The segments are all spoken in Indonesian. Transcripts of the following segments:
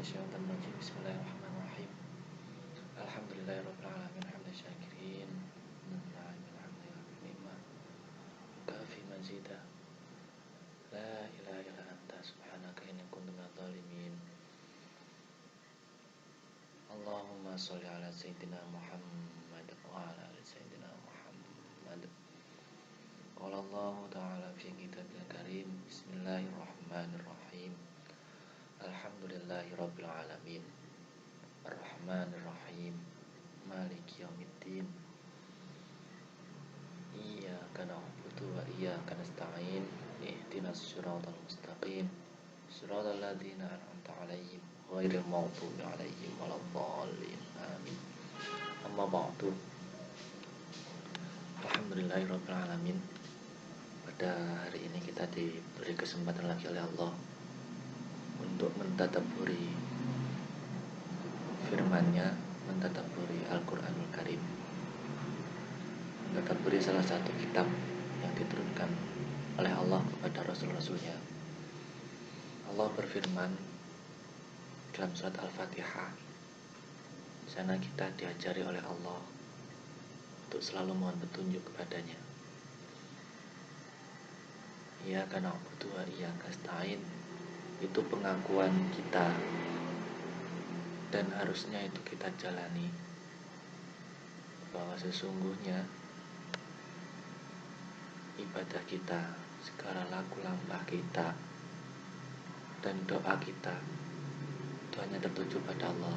minasyaitonir rajim. Bismillahirrahmanirrahim. Alhamdulillahirabbil alamin hamdan syakirin. Kafi mazida. La ilaha illa anta subhanaka inni kuntu minadh dhalimin. Allahumma shalli ala sayyidina Muhammad wa ala ali sayyidina Muhammad. Qala Allah ta'ala fi kitabil karim. Bismillahirrahmanirrahim. Alhamdulillahirabbil alamin. Ar-Rahmanir-Rahim. Maliki yaumiddin. Iyyaka na'budu wa iyyaka nasta'in. Ihdinas siratal mustaqim. Siratal ladzina an'amta 'alaihim ghairil maghdubi 'alaihim waladdallin. Amin. Amma ba'du. Alhamdulillahirabbil alamin. Pada hari ini kita diberi kesempatan lagi oleh Allah untuk mentadabburi firman-Nya, mentadabburi Al-Qur'anul Karim, mentadabburi salah satu kitab yang diturunkan oleh Allah kepada Rasul-Rasulnya. Allah berfirman dalam surat Al-Fatihah. Di sana kita diajari oleh Allah untuk selalu mohon petunjuk kepadanya. Iyyaka na'budu wa iyyaka nasta'in. Itu pengakuan kita dan harusnya itu kita jalani, bahwa sesungguhnya ibadah kita, segala laku lampah kita dan doa kita itu hanya tertuju pada Allah.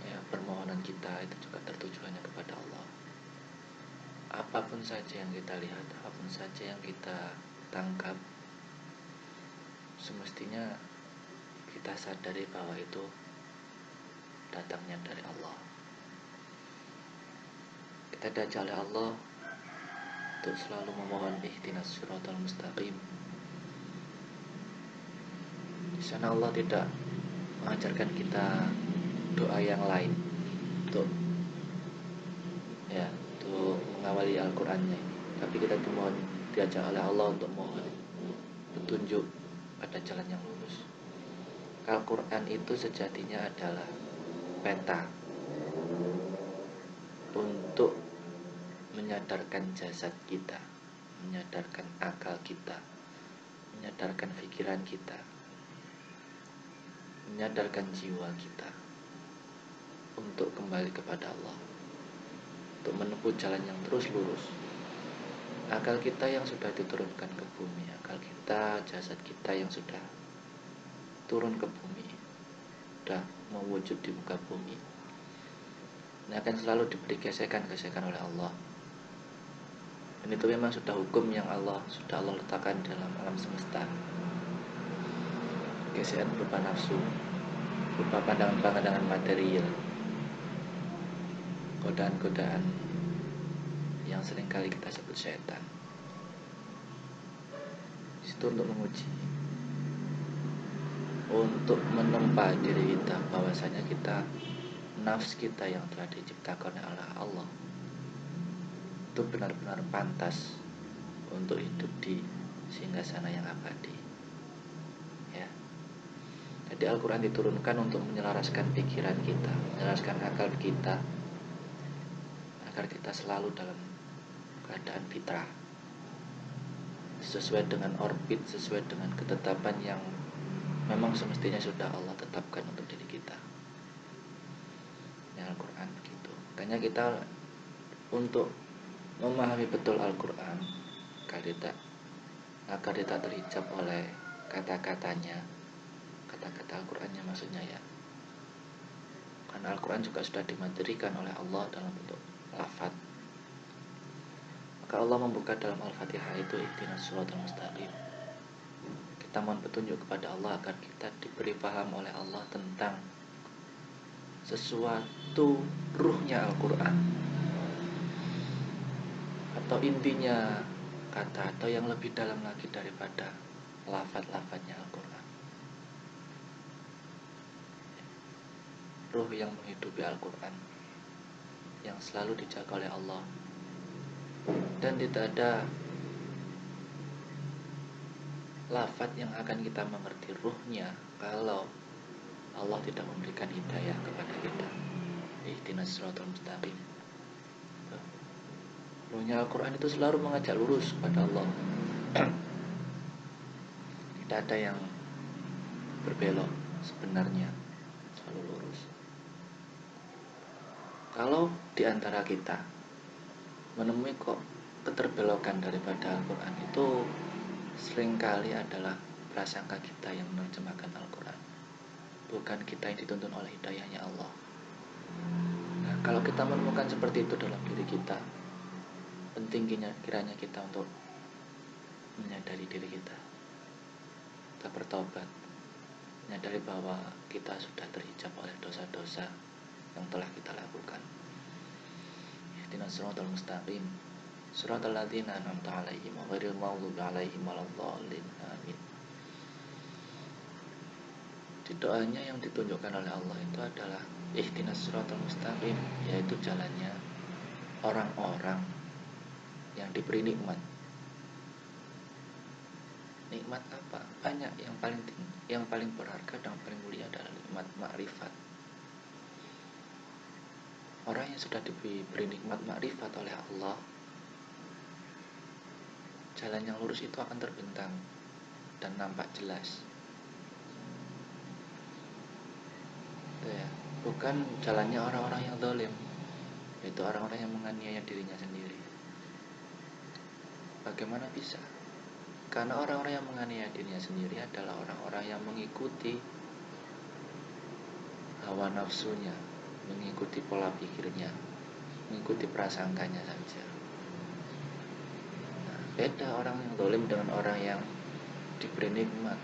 Ya, permohonan kita itu juga tertuju hanya kepada Allah. Apapun saja yang kita lihat, apapun saja yang kita tangkap, semestinya kita sadari bahwa itu datangnya dari Allah. Kita diajak oleh Allah untuk selalu memohon ihdinas siratal mustaqim. Di sana Allah tidak mengajarkan kita doa yang lain untuk mengawali Al-Qur'annya ini. Tapi kita diajak oleh Allah untuk mohon petunjuk pada jalan yang lurus. Al-Qur'an itu sejatinya adalah peta untuk menyadarkan jasad kita, menyadarkan akal kita, menyadarkan pikiran kita, menyadarkan jiwa kita untuk kembali kepada Allah, untuk menempuh jalan yang terus lurus. Akal kita yang sudah diturunkan ke bumi, akal kita, jasad kita yang sudah turun ke bumi, sudah mewujud di muka bumi, ini akan selalu diberi gesekan-gesekan oleh Allah. Dan itu memang sudah hukum yang sudah Allah letakkan dalam alam semesta. Gesekan berupa nafsu, berupa pandangan-pandangan material, godaan-godaan yang seringkali kita sebut setan. Itu untuk menguji, untuk menempa diri kita bahwasanya kita, nafs kita yang telah diciptakan oleh Allah itu benar-benar pantas untuk hidup di singgasana yang abadi. Ya. Jadi Al-Quran diturunkan untuk menyelaraskan pikiran kita, menyelaraskan akal kita, agar kita selalu dalam keadaan fitrah, sesuai dengan orbit, sesuai dengan ketetapan yang memang semestinya sudah Allah tetapkan untuk diri kita. Ya, Al-Quran begitu. Makanya kita untuk memahami betul Al-Quran agar tidak terhijab oleh kata-katanya, kata-kata Al-Qurannya maksudnya ya. Karena Al-Quran juga sudah dimaterikan oleh Allah dalam bentuk lafaz. Maka Allah membuka dalam Al-Fatihah itu ihdinas siratal mustaqim. Kita mohon petunjuk kepada Allah agar kita diberi paham oleh Allah tentang sesuatu ruhnya Al-Quran, atau intinya kata, atau yang lebih dalam lagi daripada lafaz-lafaznya Al-Quran. Ruh yang menghidupi Al-Quran, yang selalu dijaga oleh Allah, dan tidak ada lafaz yang akan kita mengerti ruhnya kalau Allah tidak memberikan hidayah kepada kita. Ihdinas siratal mustaqim. Ruhnya Al-Quran itu selalu mengajak lurus kepada Allah. Tidak ada yang berbelok, sebenarnya selalu lurus. Kalau di antara kita menemui kok keterbelokan daripada Al-Quran, itu seringkali adalah prasangka kita yang menerjemahkan Al-Quran, bukan kita yang dituntun oleh hidayahnya Allah. Nah, kalau kita menemukan seperti itu dalam diri kita, penting kiranya kita untuk menyadari diri kita bertobat, menyadari bahwa kita sudah terhijab oleh dosa-dosa yang telah kita lakukan. Ihdinas siratal mustaqim, siratal ladzina an'amta 'alaihim ghairil maghdubi 'alaihim waladdallin. Amin. Di doanya yang ditunjukkan oleh Allah itu adalah ihdinas siratal mustaqim, yaitu jalannya orang-orang yang diberi nikmat. Nikmat apa? Banyak. Yang paling berharga dan paling mulia adalah nikmat makrifat. Orang yang sudah diberi nikmat makrifat oleh Allah, jalan yang lurus itu akan terbentang dan nampak jelas. Itu ya. Bukan jalannya orang-orang yang zalim, yaitu orang-orang yang menganiaya dirinya sendiri. Bagaimana bisa? Karena orang-orang yang menganiaya dirinya sendiri adalah orang-orang yang mengikuti hawa nafsunya, mengikuti pola pikirnya, mengikuti prasangkanya saja. Nah, beda orang yang zalim dengan orang yang diberi nikmat.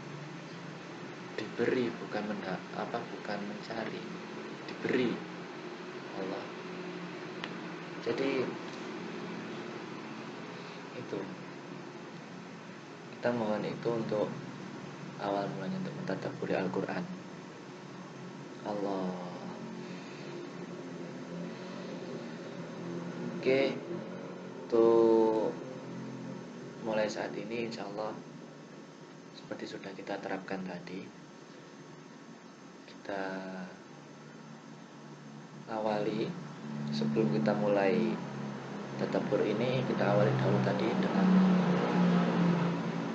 Diberi bukan bukan mencari, diberi Allah. Jadi itu kita mohon itu untuk awal mulanya untuk mentadabburi Al-Quran. Allah. Oke, untuk mulai saat ini insya Allah seperti sudah kita terapkan tadi, kita awali sebelum kita mulai tadabbur ini, kita awali dahulu tadi dengan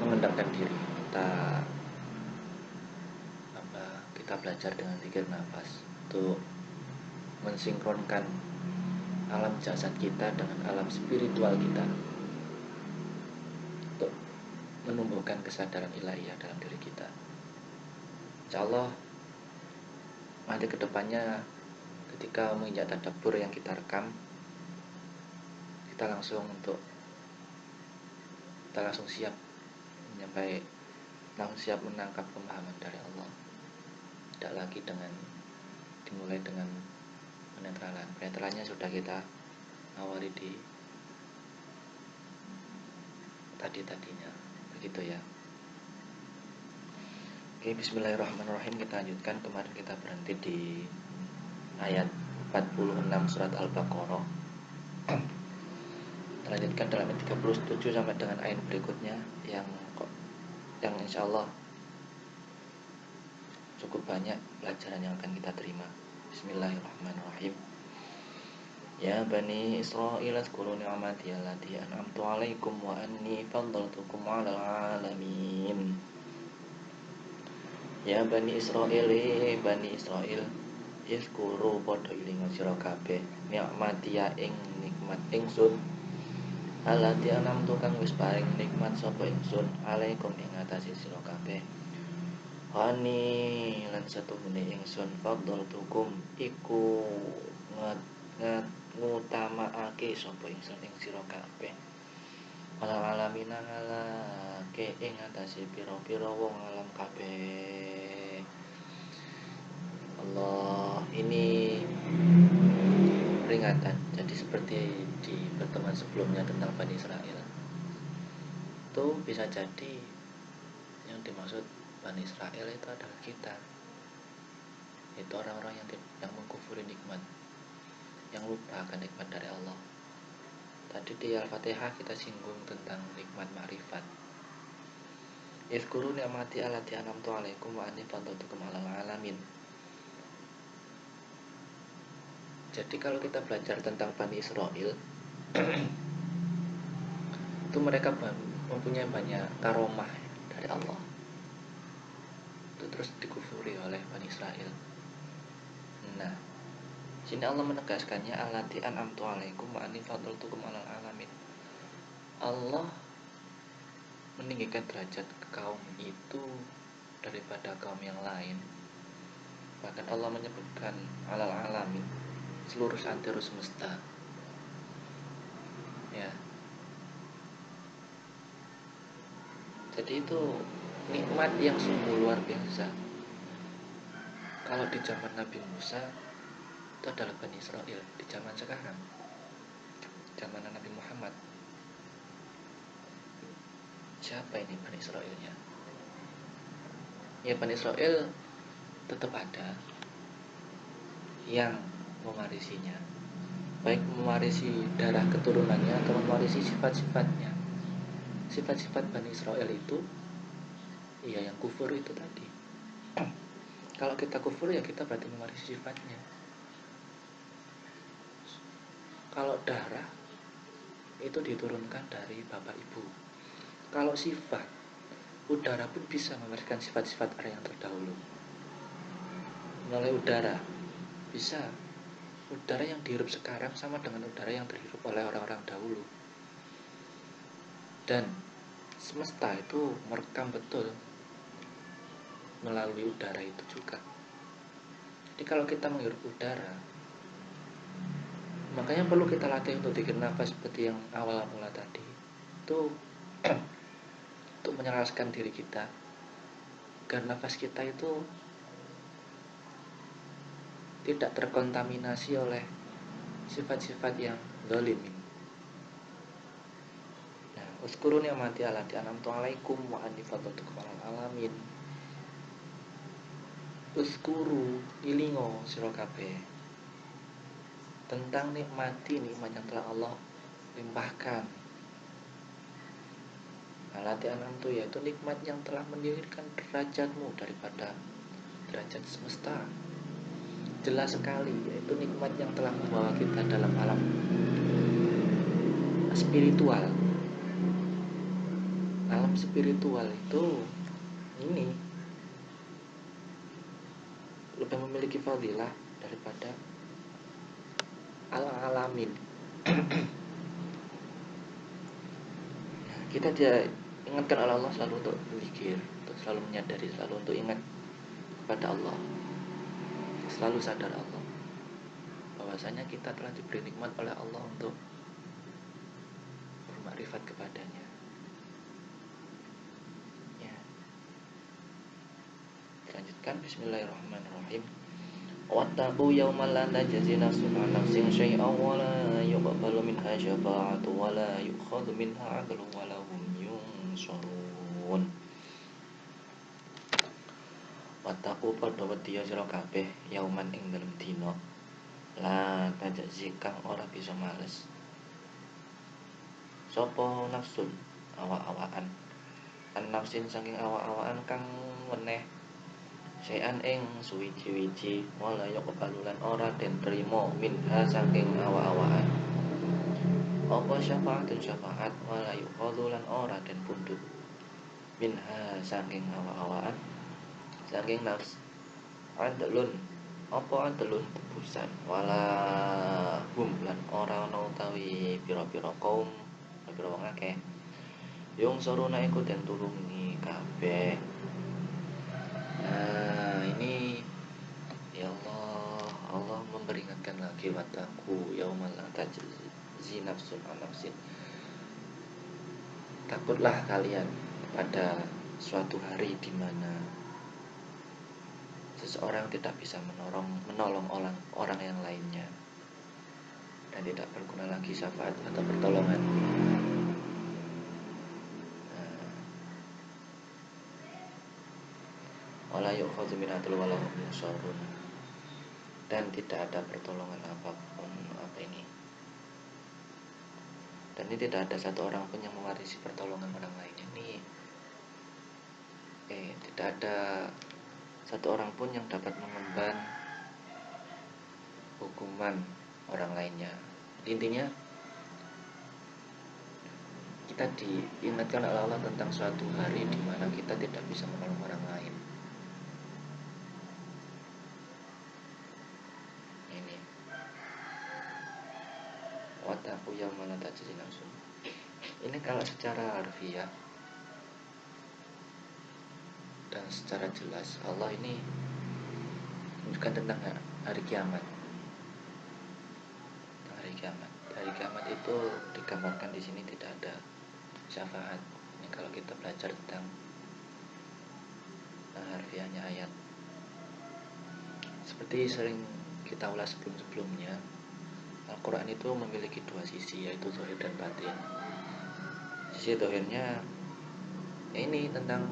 mengendapkan diri. Kita belajar dengan zikir nafas untuk mensinkronkan alam jasad kita dengan alam spiritual kita, untuk menumbuhkan kesadaran ilahiyah dalam diri kita. Insyaallah nanti kedepannya ketika menginjak tadabbur yang kita rekam, kita langsung siap siap menangkap pemahaman dari Allah. Tidak lagi dimulai dengan penetralan. Penetralannya sudah kita awali di tadinya, begitu ya. Oke, bismillahirrahmanirrahim. Kita lanjutkan. Kemarin kita berhenti di ayat 46 surat Al-Baqarah. Kita lanjutkan dalam ayat 37 sampai dengan ayat berikutnya yang insya Allah cukup banyak pelajaran yang akan kita terima. Bismillahirrahmanirrahim. Ya Bani Israil azkuru ni'mati allati an'amtu 'alaikum wa anni faddaltukum 'alal 'alamin. Ya Bani Israil, izkuru padha ilinga sira kabeh ni'mati ya ing nikmat ingsun, allati an'amtu kang wis paring nikmat sapa ingsun 'alaikum ing atase sira kabeh. Hani lan satuhune ingsun faddaltukum iku ngutamaake sapa ingsun ing sira kabeh alal alamina ngalake ing atase pira-pira wong alam kabeh. Allah, ini peringatan. Jadi seperti di pertemuan sebelumnya tentang Bani Israel, itu bisa jadi yang dimaksud Bani Israel itu adalah kita. Itu orang-orang yang mengkufuri nikmat, yang lupa akan nikmat dari Allah. Tadi di Al-Fatihah kita singgung tentang nikmat ma'rifat. Izkuru ni'mati allati an'amtu 'alaikum wa anni faddaltukum 'alal 'alamin. Jadi kalau kita belajar tentang Bani Israel, itu mereka mempunyai banyak karomah dari Allah. Itu terus dikufuri oleh Bani Israel. Nah, sini Allah menegaskannya allati an'amtu 'alaikum wa anni faddaltukum 'alal 'alamin. Allah meninggikan derajat kaum itu daripada kaum yang lain. Bahkan Allah menyebutkan 'alal 'alamin, seluruh antero semesta. Ya. Jadi itu nikmat yang sungguh luar biasa. Kalau di zaman Nabi Musa itu adalah Bani Israel. Di zaman sekarang, zaman Nabi Muhammad, siapa ini Bani Israelnya? Ya, Bani Israel tetap ada yang mewarisinya, baik mewarisi darah keturunannya atau mewarisi sifat-sifatnya. Sifat-sifat Bani Israel itu ya yang kufur itu tadi. Kalau kita kufur ya kita berarti mewarisi sifatnya. Kalau darah itu diturunkan dari bapak ibu. Kalau sifat, udara pun bisa mewariskan sifat-sifat yang terdahulu. Melalui udara bisa. Udara yang dihirup sekarang sama dengan udara yang terhirup oleh orang-orang dahulu. Dan semesta itu merekam betul melalui udara itu juga. Jadi kalau kita menghirup udara, makanya perlu kita latih untuk zikir nafas seperti yang awal mula tadi. Itu untuk menyelaraskan diri kita agar nafas kita itu tidak terkontaminasi oleh sifat-sifat yang zalim. Nah, uskuru ni'mati allati an'amtu 'alaikum wa anni faddaltukum 'alal 'alamin. Uskuru ilingo sira kabeh tentang nikmat yang telah Allah limpahkan. Allati an'amtu yaitu nikmat yang telah meninggikan derajatmu daripada derajat semesta. Jelas sekali, yaitu nikmat yang telah membawa kita dalam alam spiritual. Alam spiritual itu ini lebih memiliki fadilah daripada alamin. Kita diingatkan oleh Allah selalu untuk berzikir, untuk selalu menyadari, selalu untuk ingat kepada Allah, selalu sadar Allah bahwasanya kita telah diberi nikmat oleh Allah untuk bermakrifat kepadanya. Ya. Lanjutkan, bismillahirrahmanirrahim. Wattaqu yawman la tajzi nafsun 'an nafsin syai'an wa la yuqbalu minha syafa'atun wa la yu'khadhu minha 'adlun wa la hum yunsarun. Wattaqu padha wedi sira kabeh yauman ing dalem dina la tajzi kang ora bisa males sapa nafsun awak-awakan an nafsin saking awak-awakan kang weneh sayan ing suwiji-wiji wala yuqbalulan ora den trima minha saking awak-awakan apa syafaatun syafaat wala yuqadulan ora den pundhut minha saking awak-awakan saking nafs adlun apa adlun tebusan wala hum lan ora ana utawi pira-pira kaum pira wong akeh yung soruna iku den tulungi kabeh. Nah, ini ya Allah memperingatkan lagi wataku yaumal la tajzi nafsun an nafsin. Takutlah kalian pada suatu hari di mana seseorang tidak bisa menolong orang yang lainnya dan tidak berguna lagi syafaat atau pertolongan. Wala yu'khadhu min 'adlin wala hum yunsarun. Dan tidak ada pertolongan apapun dan ini tidak ada satu orang pun yang mewarisi pertolongan orang lain. Ini tidak ada satu orang pun yang dapat mengemban hukuman orang lainnya. Intinya kita diingatkan oleh Allah tentang suatu hari di mana kita tidak bisa menolong orang lain. Ini wataku yang mana tajzi nafsun. Ini kalau secara harfiah dan secara jelas Allah ini menunjukkan tentang hari kiamat. Hari kiamat. Hari kiamat itu digambarkan di sini tidak ada syafaat. Ini kalau kita belajar tentang harfiahnya ayat. Seperti sering kita ulas sebelum-sebelumnya, Al-Quran itu memiliki dua sisi, yaitu zahir dan batin. Sisi zahirnya ini tentang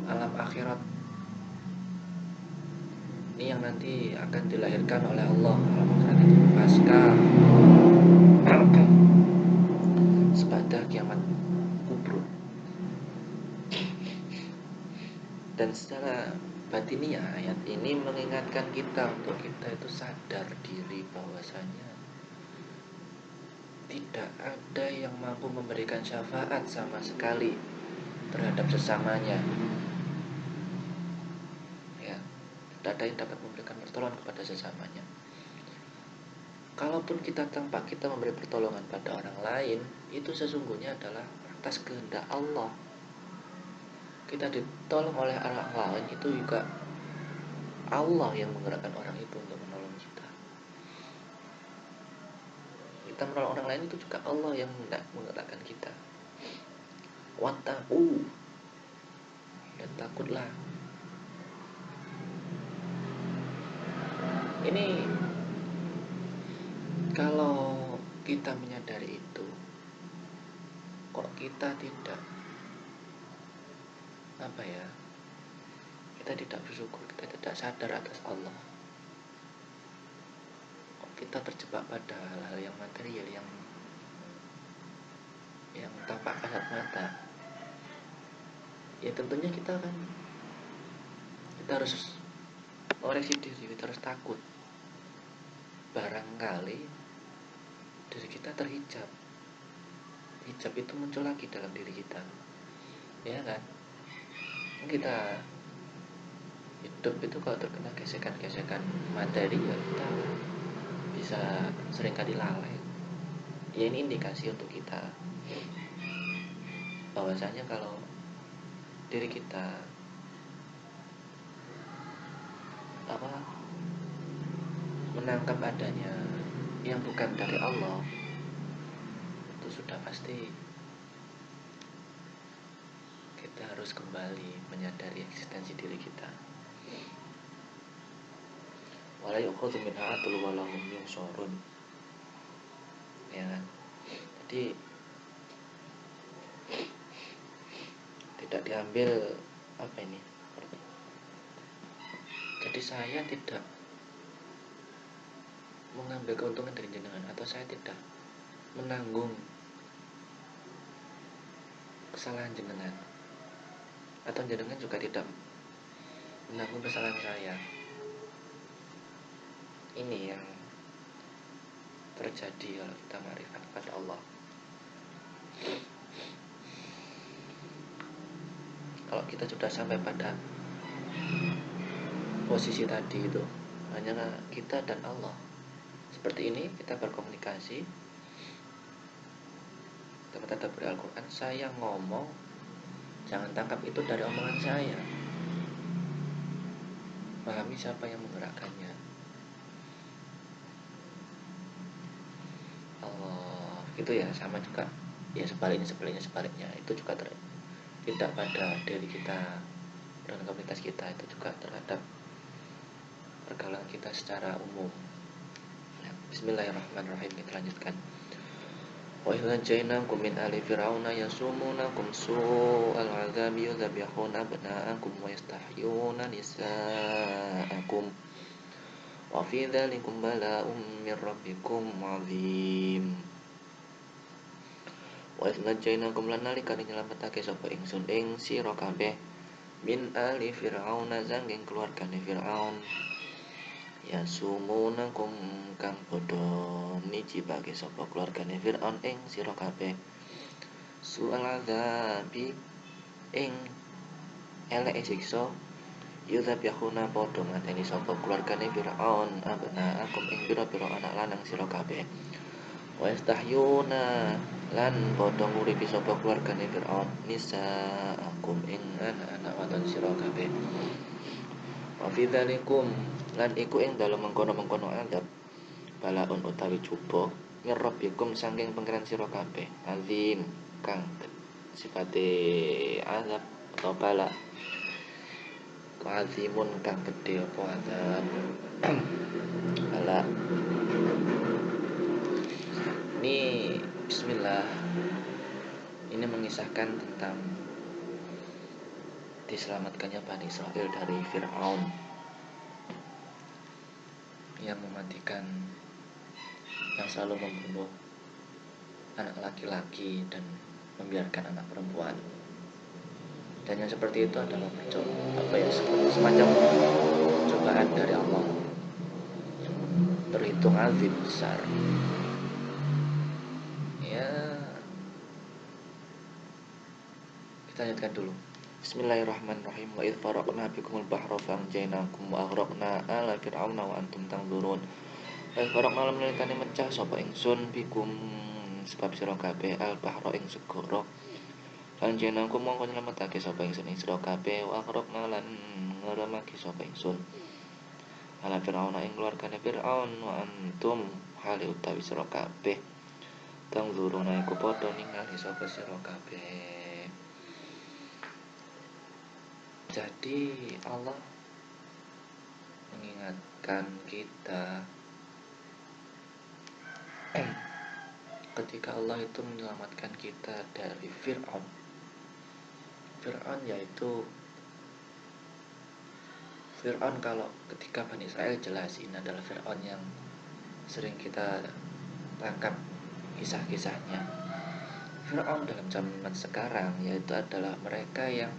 alam akhirat. Ini yang nanti akan dilahirkan oleh Allah. Alam akhirat itu pasca sepada kiamat kubro. Dan secara batiniah ayat ini mengingatkan kita untuk kita itu sadar diri bahwasanya tidak ada yang mampu memberikan syafaat sama sekali terhadap sesamanya. Ya, tidak ada yang dapat memberikan pertolongan kepada sesamanya. Kalaupun kita tampak kita memberi pertolongan pada orang lain, itu sesungguhnya adalah atas kehendak Allah. Kita ditolong oleh orang lain itu juga Allah yang menggerakkan orang itu untuk menolong kita. Kita menolong orang lain itu juga Allah yang menggerakkan kita. Wattaqu, dan takutlah. Ini kalau kita menyadari itu, kok kita tidak kita tidak bersyukur, kita tidak sadar atas Allah. Kok kita terjebak pada hal-hal yang material, yang tampak kasat mata. Ya tentunya kita harus koreksi diri, kita harus takut. Barangkali diri kita terhijab. Hijab itu muncul lagi dalam diri kita, ya kan? Kita hidup itu kalau terkena gesekan-gesekan materi, ya kita bisa seringkali lalai. Ya ini indikasi untuk kita bahwasanya kalau diri kita menangkap adanya yang bukan dari Allah, itu sudah pasti kita harus kembali menyadari eksistensi diri kita. Wala yukhadhu min ha'atul walahum yunsurun. Ya kan? Jadi tidak diambil jadi saya tidak mengambil keuntungan dari jenengan, atau saya tidak menanggung kesalahan jenengan, atau jenengan juga tidak menanggung kesalahan saya. Ini yang terjadi kalau kita ma'rifat kepada Allah. Kalau kita sudah sampai pada posisi tadi itu, hanya kita dan Allah. Seperti ini kita berkomunikasi, kita tadabbur Al-Quran. Saya ngomong, jangan tangkap itu dari omongan saya. Pahami siapa yang menggerakkannya. Allah, gitu ya. Sama juga ya, sebaliknya itu juga tidak pada diri kita dan komunitas kita, itu juga terhadap pergaulan kita secara umum. Bismillahirrahmanirrahim. Kita lanjutkan. Wa idza jainakum min ali fir'auna yasumunakum su'al 'adzabi yudhabihuna abna'akum wa yastahyuna nisa'akum wa fi dzalikum bala'un min rabbikum 'adzim. Wa idnajainakum lan nalikane nyelametake sapa ingsun ing sira kabeh min ali fir'aun sanging keluargane Fir'aun ya sumunakum kang padha nicipake sapa keluargane Fir'aun ing sira kabeh su'al adzabi ing eleke siksa yudzabihuna padha mateni sapa keluargane Fir'aun abnaakum ing pira-pira anak lanang sira kabeh wa yastahyuna lan padha nguripi sapa keluargane Fir'aun nisaakum ing anak-anak wadon sira kabeh wa fi dzalikum lan iku ing dalem mengkono-mengkono adab balaun utawi cuba ngerobikum saking pangeran sira kabeh azim kang sifate azab atau bala azimun kang gede apa azab bala ini bismillah ini mengisahkan tentang diselamatkannya Bani Israel dari Fir'aun yang mematikan, yang selalu membunuh anak laki-laki dan membiarkan anak perempuan. Dan yang seperti itu adalah semacam cobaan dari Allah yang terhitung azim besar. Ya, kita lanjutkan dulu. Bismillahirrahmanirrahim. Wa idh faraqna bikumul bahra fa'anjaynakum wa aghraqna ala fir'auna wa antum tanzurun. Wa idh faraqna lam nalikane mecah sapa ingsun bikum sebab sira kabeh al bahra ing segara. Fa'anjaynakum mongko nyelametake sapa ingsun ing sira kabeh wa aghraqna lan ngramaki sapa ingsun ala fir'auna ing keluargane Fir'aun wa antum hale utawi sira kabeh tanzuruna iku padha ningali sapa sira kabeh. Jadi Allah mengingatkan kita ketika Allah itu menyelamatkan kita dari Fir'aun. Fir'aun yaitu Fir'aun kalau ketika Bani Israel jelas ini adalah Fir'aun yang sering kita tangkap kisah-kisahnya. Fir'aun dalam zaman sekarang yaitu adalah mereka yang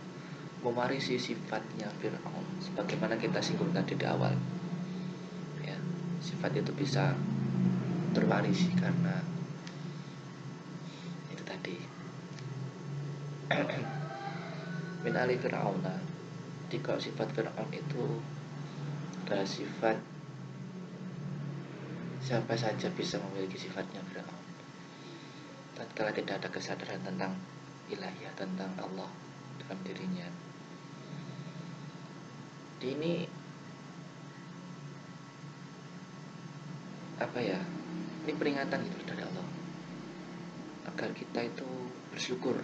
mewarisi sifatnya Fir'aun sebagaimana kita singgung tadi di awal ya, sifat itu bisa terwarisi karena itu tadi min ali Fir'auna. Jika sifat Fir'aun itu adalah sifat, siapa saja bisa memiliki sifatnya Fir'aun tatkala tidak ada kesadaran tentang ilahiyah, tentang Allah dalam dirinya. Ini apa ya, ini peringatan gitu dari Allah agar kita itu bersyukur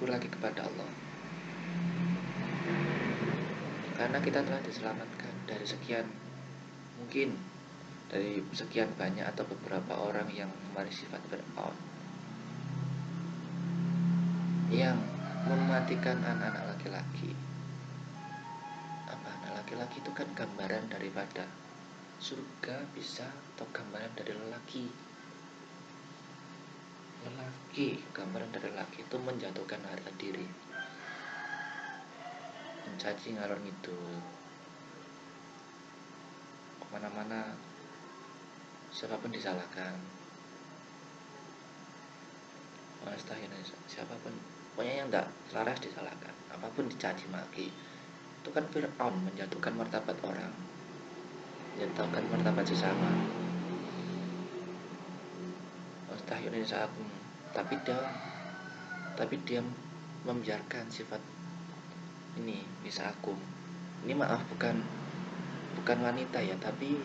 lagi kepada Allah karena kita telah diselamatkan dari sekian, mungkin dari sekian banyak atau beberapa orang yang mewarisi sifat Fir'aun yang mematikan anak-anak laki-laki. Apa anak laki-laki itu kan gambaran daripada surga bisa, atau gambaran dari lelaki, gambaran dari lelaki itu menjatuhkan harga diri, mencaci ngalor ngidul kemana-mana, siapapun disalahkan, siapapun pokoknya yang tidak selaras disalahkan, apapun dicaci maki. Itu kan Fir'aun menjatuhkan martabat orang, menjatuhkan martabat sesama. Tapi dia membiarkan sifat ini nisaakum. Ini maaf bukan wanita ya, tapi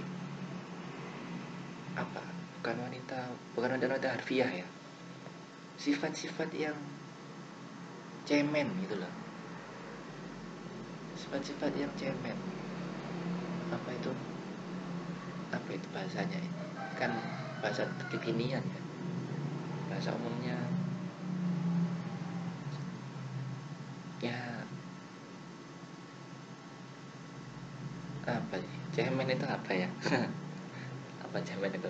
apa? Bukan wanita harfiah ya. Sifat-sifat yang cemen gitu loh. Sifat-sifat yang cemen. Apa itu bahasanya ini? Kan bahasa kekinian kan. Bahasa umumnya ya apa sih? Cemen itu apa ya? Apa cemen itu?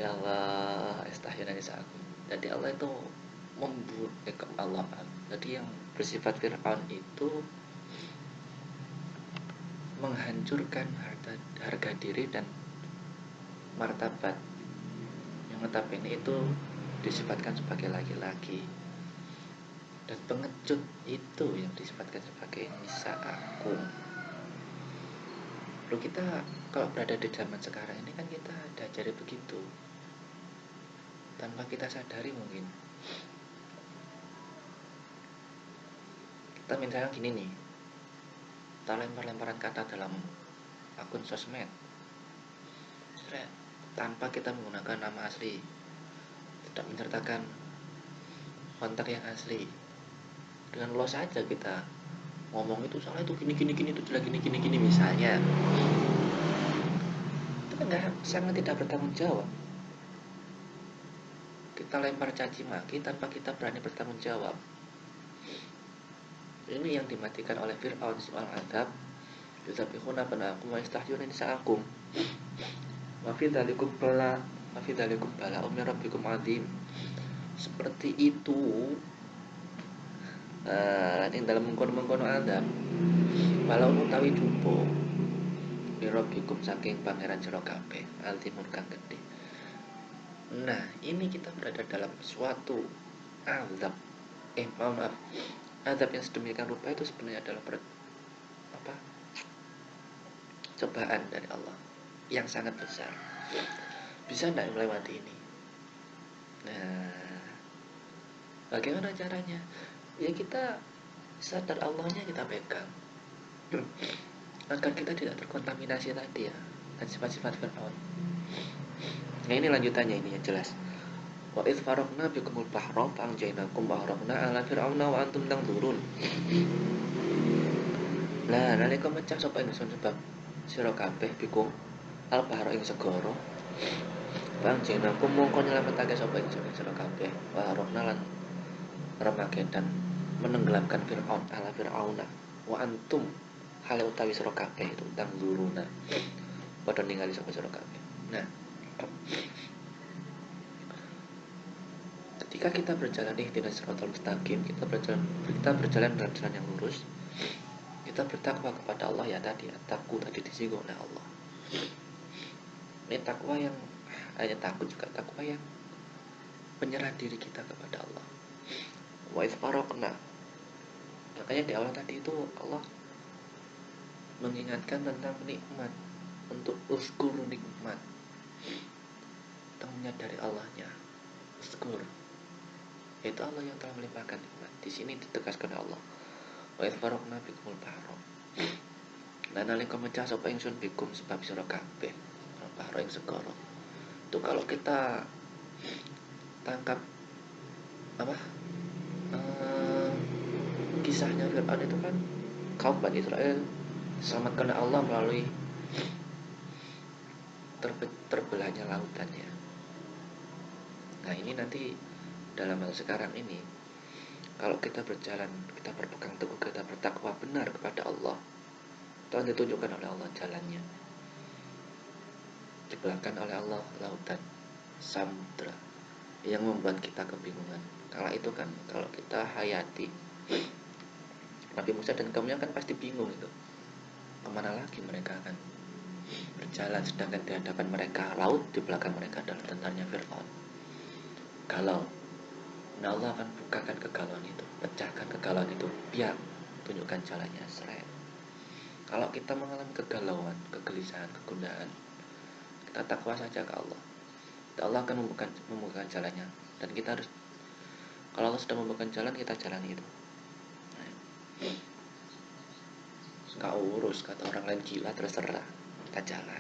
Ya Allah, astaghfirullah aku. Jadi Allah itu membunuh Allah. Jadi yang bersifat Fir'aun itu menghancurkan harga diri dan martabat yang notabene itu disifatkan sebagai laki-laki, dan pengecut itu yang disifatkan sebagai nisa agung. Lalu kita kalau berada di zaman sekarang ini kan kita diajari begitu tanpa kita sadari. Mungkin kita misalnya gini nih, kita lempar-lemparan kata dalam akun sosmed tanpa kita menggunakan nama asli, tidak menyertakan kontak yang asli. Dengan lo saja kita ngomong itu salah, itu gini itu jelek gini misalnya, itu kan sangat tidak bertanggung jawab. Kita lempar caci maki tanpa kita berani bertanggung jawab. Ini yang dimatikan oleh Fir'aun soal adab. Yuzabbihuna abna'akum wa yastahyuna nisa'akum. Wa fi dzalikum bala min rabbikum adzim. Seperti itu. Yang dalam mengkono-mengkono adab. Walau utawi dupo min rabbikum saking pangeran sira kabeh, azimun kang gedhe. Nah, ini kita berada dalam suatu azab. Azab yang sedemikian rupa itu sebenarnya adalah cobaan dari Allah yang sangat besar. Bisa tidak melewati ini? Nah, bagaimana caranya? Ya kita sadar Allahnya kita pegang, agar kita tidak terkontaminasi tadi ya, dan sifat-sifat Fir'aun. Nah ini lanjutannya, ini yang jelas. Wa idh faraqna bikumul bahra fa'anjaynakum wa aghraqna ala fir'auna wa antum tanzurun. Lah nalika mecah sapa ingsun sebab sira kabeh bikum al bahra ing segara, fa'anjaynakum mongko nyelametake sapa ingsun sira kabeh wa aghraqna lan remagedan menenggelamkan Fir'aun ala fir'auna wa antum hale utawi sira kabeh itu tanzuruna padha ningali sapa sira kabeh. Nah, ketika kita berjalan ihdinas siratal mustaqim, kita berjalan dalam jalan yang lurus, kita bertakwa kepada Allah ya tadi, takwa tadi disinggung oleh Allah. Ini takwa yang hanya takut, juga takwa yang menyerah diri kita kepada Allah. Wa idh faraqna. Makanya di awal tadi itu Allah mengingatkan tentang nikmat, untuk uskur nikmat, tentang menyadari Allahnya. Uskur, itu Allah yang telah melimpahkan nikmat. Di sini ditegaskan Allah. Wa idh faraqna bikumul bahra. Lan nalika mecah sapa ingsun bikum sebab sira kabeh bahra ing segara. Itu kalau kita tangkap kisahnya Fir'aun itu kan kaum Bani Israel selamatkan Allah melalui terbelahnya lautannya. Nah ini nanti dalam hal sekarang ini, kalau kita berjalan, kita berpegang teguh, kita bertakwa benar kepada Allah, Tuhan ditunjukkan oleh Allah jalannya, dibelahkan oleh Allah lautan, samudra yang membuat kita kebingungan. Kala itu kan kalau kita hayati Nabi Musa dan kaumnya kan pasti bingung itu, kemana lagi mereka akan berjalan, sedangkan di hadapan mereka laut, di belakang mereka adalah tentaranya Fir'aun. Galau. Nah Allah akan bukakan kegalauan itu, pecahkan kegalauan itu, biar tunjukkan jalannya. Seret. Kalau kita mengalami kegalauan, kegelisahan, kegundahan, kita takwa saja ke Allah, Allah akan membukakan jalannya. Dan kita harus, kalau Allah sudah membukakan jalan, kita jalani itu. Nggak urus kata orang lain, gila terserah, kita jalan.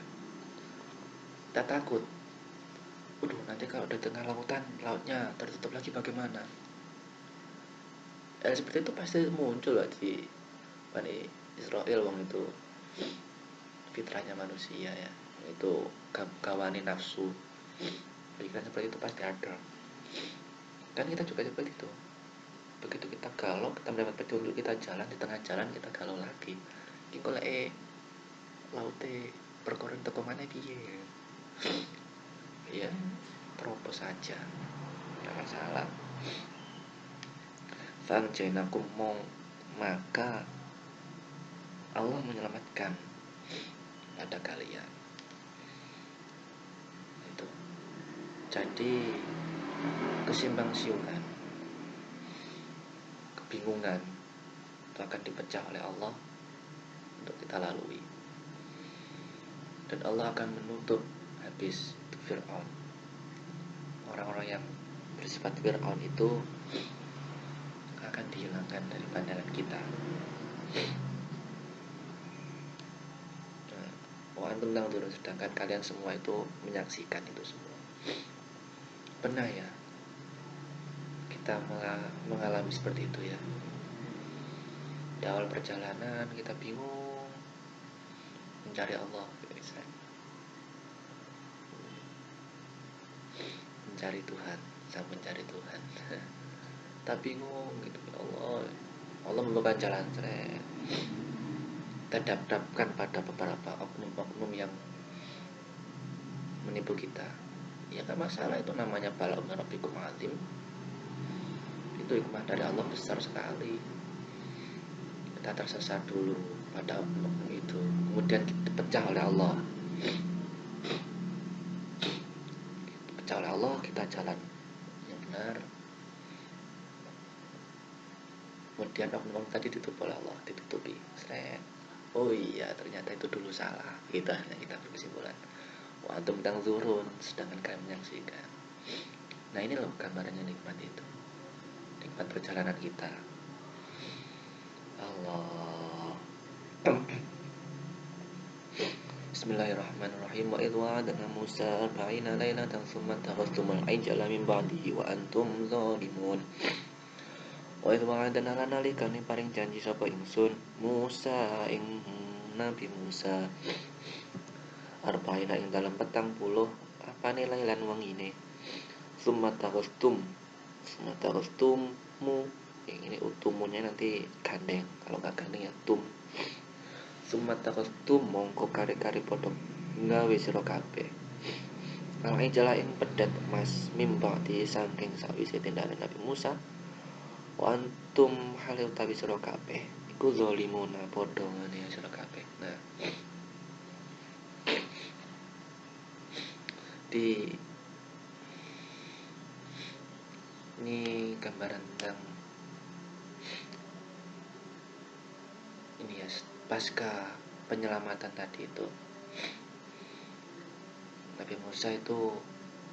Kita takut, nanti kalau di tengah lautan, lautnya tertutup lagi bagaimana? Seperti itu pasti muncul lah di Bani Israel. Wong itu fitrahnya manusia ya, itu kawani nafsu, pikiran seperti itu pasti ada. Kan kita juga seperti itu. Begitu kita galau, kita mendapat petunjuk, kita jalan, di tengah jalan kita galau lagi. Iki golek laute perkara teko maneh piye? ya terobos saja, tidak masalah. Fanjainakum maka Allah menyelamatkan pada kalian. Itu. Jadi kesimpang siuran, kebingungan itu akan dipecah oleh Allah untuk kita lalui. Dan Allah akan menutup habis Fir'aun. Orang-orang yang bersifat Fir'aun itu akan dihilangkan dari pandangan kita. Antum tangzurun, sedangkan kalian semua itu menyaksikan itu semua. Pernah ya kita mengalami seperti itu ya. Di awal perjalanan kita bingung mencari Allah, mencari Tuhan, saya mencari Tuhan. Kita bingung gitu, ya Allah. Allah membuka jalan, kita dapatkan pada beberapa oknum-oknum yang menipu kita. Ya gak masalah, itu namanya bala'un min rabbikum azim. Itu hikmah dari Allah besar sekali. Kita tersesat dulu pada oknum itu, kemudian kita pecah oleh Allah. Pecah oleh Allah, kita jalan yang benar. Kemudian oknum tadi ditutup oleh Allah, ditutupi. Oh iya, ternyata itu dulu salah. Kita berkesimpulan. Wa antum tangzurun, sedangkan kalian menyaksikan. Nah, ini loh gambarannya nikmat itu. Nikmat perjalanan kita. Allah. Bismillahirrahmanirrahim. Wa idh wa'adna Musa 40 lailatan tsumma takhastumul ijla min ba'dihi wa antum zalimun. Wa idh wa'adna lan nalikane paring janji sapa ingsun Musa ing Nabi Musa arba'ina ing dalam 40 apane lailan wengine. Tsumma takhastummu ini utumunya nanti gandeng, kalau nggak gandeng ya tum. Tsumma takhastum mongko kare-kare padha gawe sira kabeh. Nang jala ing pedet emas mimba di saking sawise tindakan Nabi Musa. Wa antum hale utawi sira kabeh iku zalimuna padha ngene sira kabeh. Nah, di ini gambaran tentang ini ya, pasca penyelamatan tadi itu Nabi Musa itu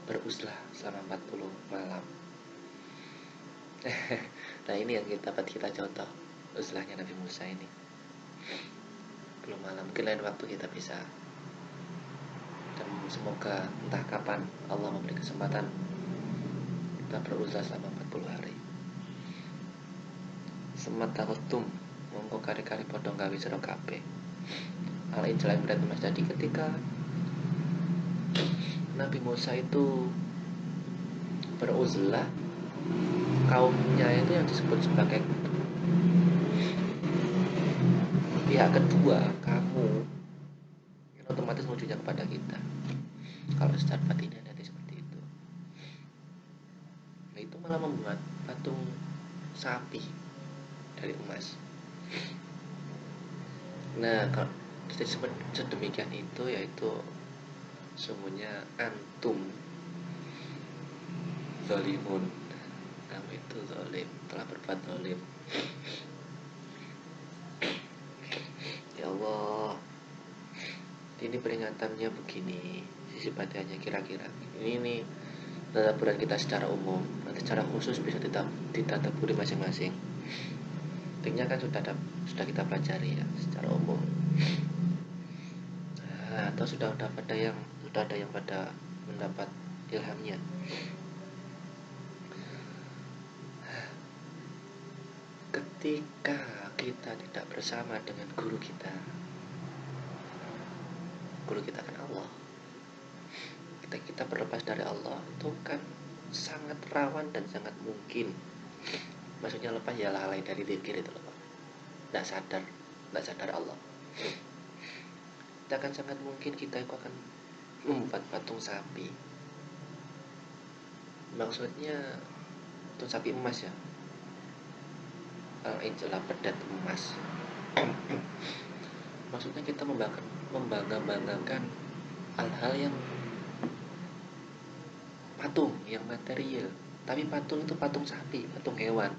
beruzlah selama 40 malam. Nah, ini yang dapat kita contoh uzlahnya Nabi Musa ini. 10 malam, mungkin lain waktu kita bisa. Dan semoga entah kapan Allah memberi kesempatan kita beruzlah selama 40 hari. Semat takutum mongko kari-kari podong gawe sira kabeh. Alai jalan berat Mas, jadi ketika Nabi Musa itu beruzlah, kaumnya itu yang disebut sebagai pihak kedua, kamu yang otomatis menujunya kepada kita. Kalau secara batinnya nanti seperti itu. Nah, itu malah membuat patung sapi dari emas. Nah, kalau sedemikian itu, yaitu sungguhnya antum zalimun, kamu itu zalim, telah berbuat zalim. Ya Allah, ini peringatannya begini, sisi batinnya kira-kira ini tadaburan kita secara umum. Nanti secara khusus bisa ditadaburi masing-masing. Intinya kan sudah kita pelajari ya secara umum. Nah, atau sudah ada yang pada mendapat ilhamnya. Ketika kita tidak bersama dengan guru kita kan Allah. Kita berlepas dari Allah itu kan sangat rawan dan sangat mungkin. Maksudnya lepas ya lalai dari zikir itu loh, tidak sadar Allah. Kita akan sangat mungkin kita itu akan membuat patung sapi Maksudnya itu sapi emas ya. Al-ijlah pedet emas. Maksudnya kita membangga-banggakan hal-hal yang patung, yang material. Tapi patung itu patung sapi, patung hewan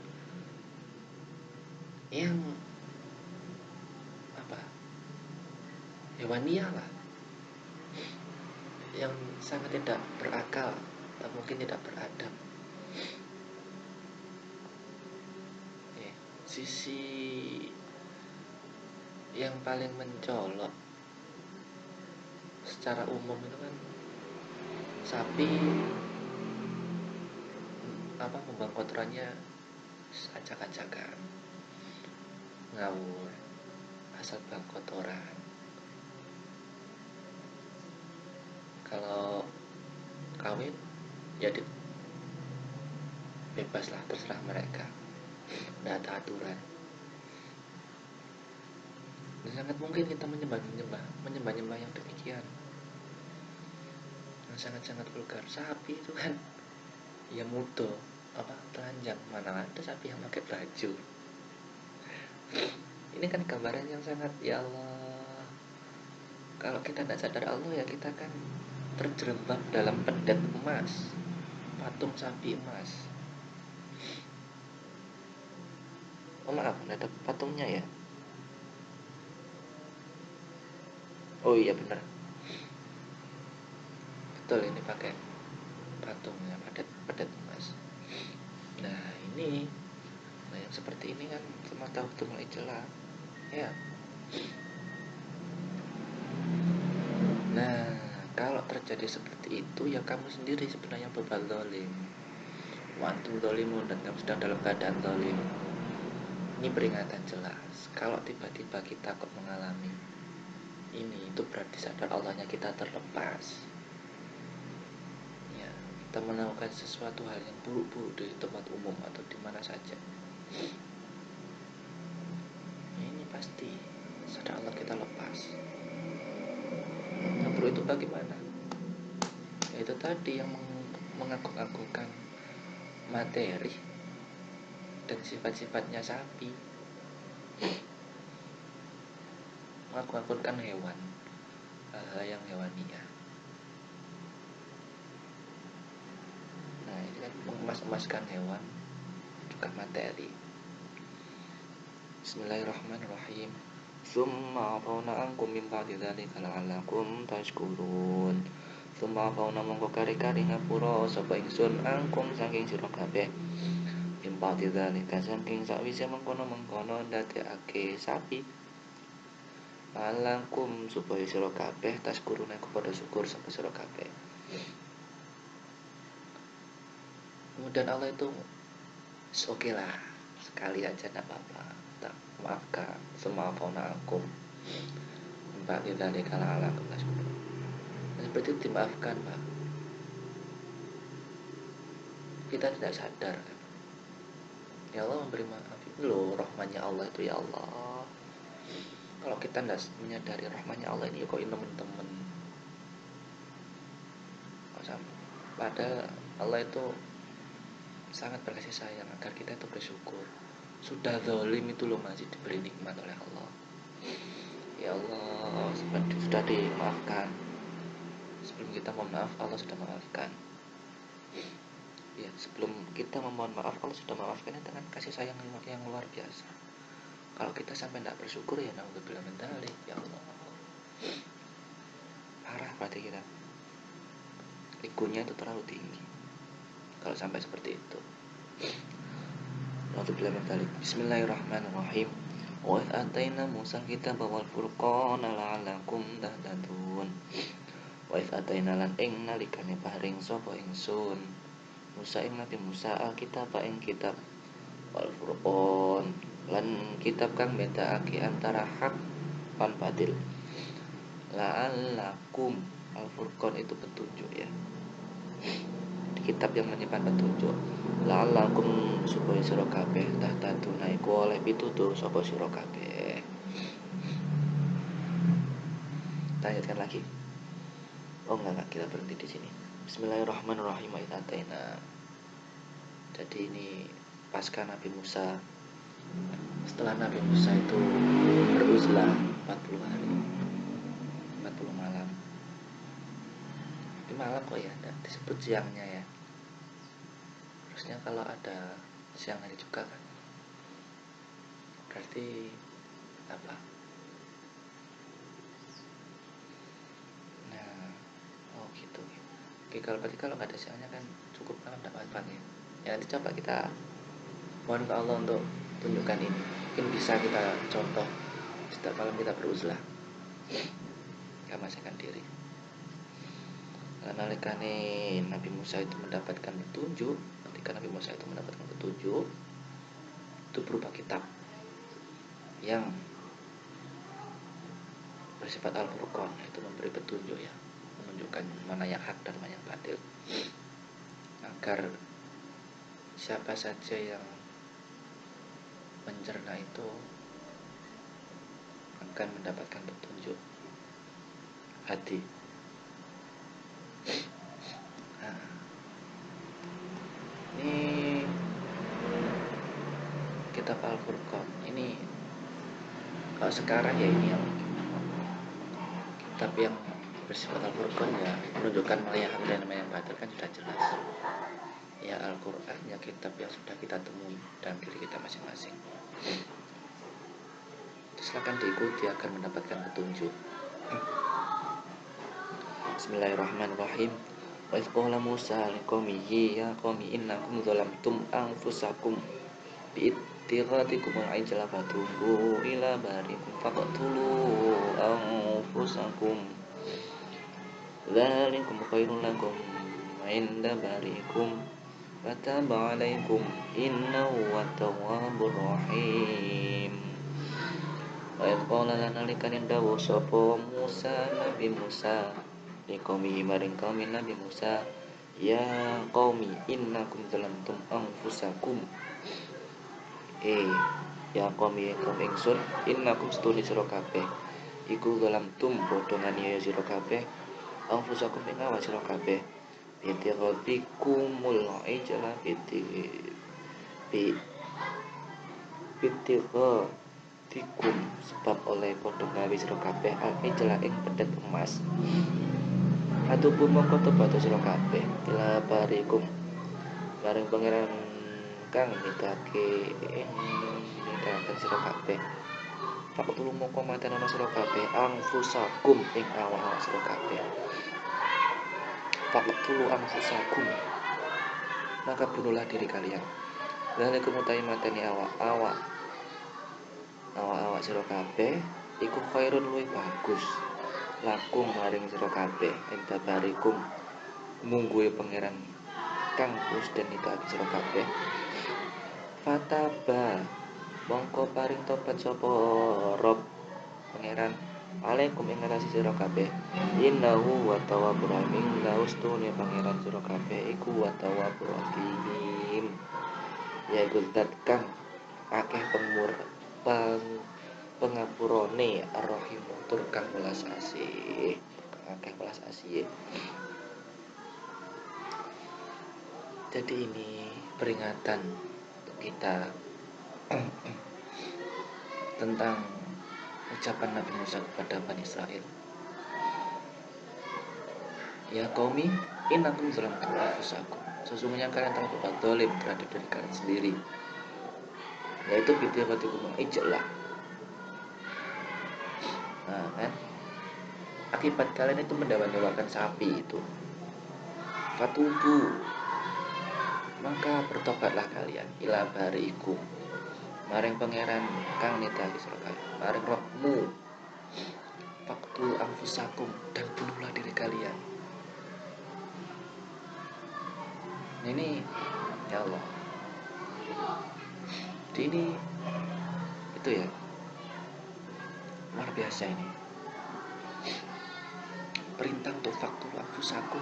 yang apa? Hewaniah lah, yang sangat tidak berakal atau mungkin tidak beradab. Sisi yang paling mencolok secara umum itu kan sapi membuang kotorannya acak-acakan, ngawur, asal buang kotoran. Kalau kawin ya bebas lah, terserah mereka, nggak ada aturan. Dan sangat mungkin kita menyembah yang demikian, yang sangat-sangat vulgar. Sapi itu kan ya mudo, telanjang, mana ada sapi yang pakai baju. Ini kan gambaran yang sangat, ya Allah, kalau kita tidak sadar Allah ya kita kan terjerembab dalam pedet emas, patung sapi emas. Oh maaf, ada patungnya ya. Oh iya benar, betul, ini pakai patungnya pedet emas. Nah ini, yang seperti ini kan semata waktu mulai celah ya. Nah kalau terjadi seperti itu ya kamu sendiri sebenarnya berbuat zalim. Wa antum zalimun, dan kamu sedang dalam keadaan zalim. Ini peringatan jelas. Kalau tiba-tiba kita kok mengalami ini, itu berarti sadar Allahnya kita terlepas. Ya, kita melakukan sesuatu hal yang buruk-buruk di tempat umum atau di mana saja. Ini pasti sadar Allah kita lepas. Yang buruk itu bagaimana? Ya itu tadi yang mengagung-agungkan materi dan sifat-sifatnya sapi, mengagung-agungkan hewan, hal yang hewaniah. Nah ini kan mengemas-emaskan hewan, juga materi. Bismillahirrahmanirrahim. Summa afawna ankum min ba'di dzalika la'allakum tashkurun. Summa afawna mongko kari-kari ngapura sapa ingsun angkum saking sira kabeh. Min ba'di dzalika saking sakwise mengkono-mengkono ndadekake sapi. La'allakum supaya sira kabeh tashkurun kepada syukur sapa sira kabeh. Kemudian Allah itu oke lah, sekali aja enggak apa-apa, tak maafkan, semaafona akum Mbak tidak dikala ala tashkurun. Seperti itu dimaafkan Pak. Kita tidak sadar kan? Ya Allah memberi maaf itu loh, rahmannya Allah itu ya Allah. Kalau kita tidak menyadari rahmannya Allah ini kok ini teman-teman. Padahal Allah itu sangat berkasih sayang agar kita itu bersyukur. Sudah zalim itu loh masih diberi nikmat oleh Allah. Ya Allah, sudah dimaafkan. Sebelum kita mohon maaf, Allah sudah maafkan. Ya, sebelum kita memohon maaf, Allah sudah maafkannya dengan kasih sayang yang luar biasa. Kalau kita sampai tidak bersyukur ya naudzubillah min dzalik, ya Allah. Parah berarti kita. Egonya itu terlalu tinggi. Kalau sampai seperti itu. Naudzubillah min dzalik. Bismillahirrahmanirrahim. Wa ataina Musa kitab wal furqana la'allakum tahtadun. Wa ataina lan ing nalikane paring sapa ingsun Musa ing Nabi Musa alkitab ing kitab wal furqan lan kitab kang bedakake antara hak lan batil. La'allakum, al furqan itu petunjuk ya, kitab yang menyimpan petunjuk. La'allakum supaya sira kabeh tahtaduna iku oleh pitutur sapa sira kabeh. Lanjutkan lagi. Oh enggak, kita berhenti di sini. Bismillahirrahmanirrahim. Ataina Jadi ini pasca Nabi Musa, setelah Nabi Musa itu beruzlah 40 hari 40 malam. Ini malam kok ya, tidak disebut siangnya ya. Harusnya kalau ada siang hari juga kan, berarti apa? Nah, oh gitu. Oke, berarti kalau nggak ada siangnya kan cukup malam, tidak apa-apa ya. Ya nanti coba kita mohon ke Allah untuk tunjukkan ini. Mungkin bisa kita contoh setiap malam kita beruzlah, kita masihkan diri. Nalikane Nabi Musa itu mendapatkan petunjuk, ketika Nabi Musa itu mendapatkan petunjuk, itu berupa kitab yang bersifat Al-Furqan, itu memberi petunjuk ya, menunjukkan mana yang hak dan mana yang batil, agar siapa saja yang mencerna itu akan mendapatkan petunjuk hati. Nah, ini kitab Al-Furqan ini kalau sekarang ya ini yang kitab yang bersifat Al-Furqan ya, menunjukkan mana yang hak dan mana yang batil kan sudah jelas ya. Al-Quran ya kitab yang sudah kita temui dalam diri kita masing-masing. Silakan diikuti agar mendapatkan petunjuk. Bismillahirrahmanirrahim. Wa idh qala Musa liqaumihi ya qaumi innakum zalamtum anfusakum bi ittikhadikum al-ijla fatubu ila barikum faqtulu anfusakum dzalikum khairun lakum inda barikum fataba alaikum innahu wat-tawwabur rahim. Wa idh qala nalikane dawuh sapa Musa Nabi Musa liqaumihi maring kaum Nabi Musa, ya qaumi innakum zalamtum anfusakum, ya qaumi kaum ingsun, innakum stuni sira kabeh iku zalamtum padha nganiaya sira kabeh anfusakum ing awak sira kabeh bitiqadikumul ijla bitiqadikum sebab oleh padha gawe sira kabeh al-ijla ing pedhet emas. Atupun mongko tobat sira kabeh ila barikum bareng pangeran kang nitake sira kabeh. Faktulu mongko matenono sira kabeh anfusakum ing awak sira kabeh. Faktulu anfusakum, maka bunuhlah diri kalian. Zalikum utai mateni awak sira kabeh iku khairun luwih bagus lakum maring sira kabeh enta barikum mungguhe pangeran kang wis den nitake sira kabeh. Fataba mongko paring tobat sapa Rob pangeran alaikum ing ngatasi sira kabeh. Innahu wa tawwabur rahim, laustune pangeran sira kabeh iku wa tawwabur rahim, ya iku zat kang akeh pengapurane ar-rahim tur kang welas asih, akeh welas asih. Jadi ini peringatan untuk kita tentang ucapan Nabi Musa kepada Bani Israel. Ya qaumi innakum zalamtum anfusakum, sesungguhnya kalian telah berbuat zalim terhadap diri kalian sendiri, yaitu bitiqadikum ijlah. Nah kan, akibat kalian itu mendewa-dewakan sapi itu. Fatubu, maka bertobatlah kalian ila barikum maring pangeran kang nitaki sira kabeh, maring Rabbmu. Faktul anfusakum, dan bunuhlah diri kalian. Ini ya Allah, jadi ini itu ya luar biasa ini perintah untuk faktul anfusakum,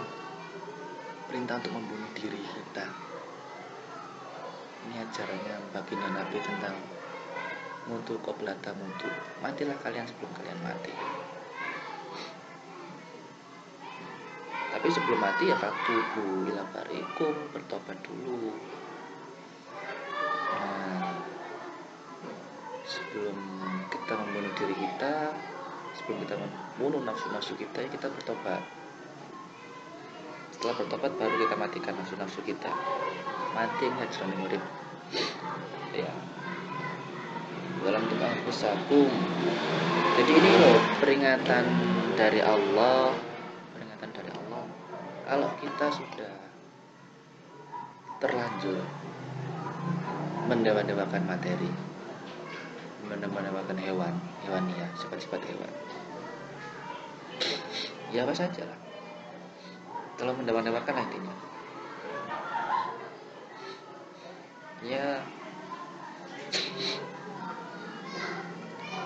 perintah untuk membunuh diri kita. Ini ajarannya baginda Nabi tentang mutu qoblata mutu, matilah kalian sebelum kalian mati. Tapi sebelum mati ya fatubu ila barikum, bertobat dulu sebelum kita membunuh diri kita, sebelum kita membunuh nafsu-nafsu kita, ya kita bertobat. Setelah bertobat baru kita matikan nafsu-nafsu kita. Mati nggak jroning urip. Ya. Dalam tubuh anfusakum. Jadi ini loh peringatan dari Allah. Kalau kita sudah terlanjur mendewa-dewakan materi, mendewa-dewakan hewania, sifat-sifat hewan, ya apa saja lah. Kalau mendewa-dewakan intinya, ya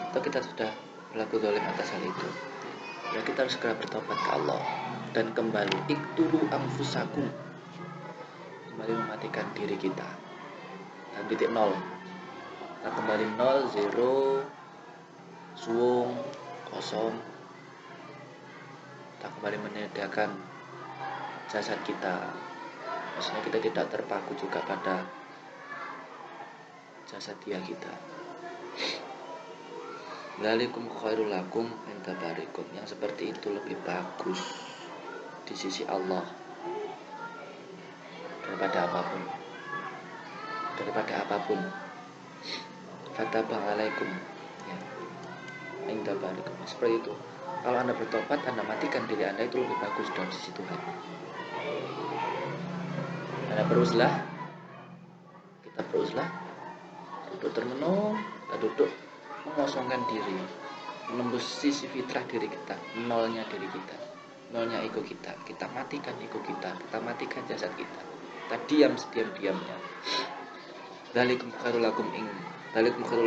atau kita sudah berlaku zalim atas hal itu, ya kita harus segera bertobat ke Allah dan kembali ikturu anfusakum, kembali mematikan diri kita dan titik nol. Kita kembali nol, zero, suung, kosong. Kita kembali meniadakan jasad kita. Maksudnya kita tidak terpaku juga pada jasad dia kita. Dzalikum khairul lakum inda barikum. Yang seperti itu lebih bagus di sisi Allah daripada apapun. Fataba alaikum, ya, inda barikum. Seperti itu. Kalau Anda bertobat, Anda matikan diri Anda, itu lebih bagus dari sisi Tuhan. Anda beruzlah, kita beruzlah, duduk termenung, kita duduk mengosongkan diri, menembus sisi fitrah diri kita, nolnya diri kita, nolnya ego kita. Kita matikan ego kita matikan jasad kita diam sediam-diamnya. Dzalikum khairul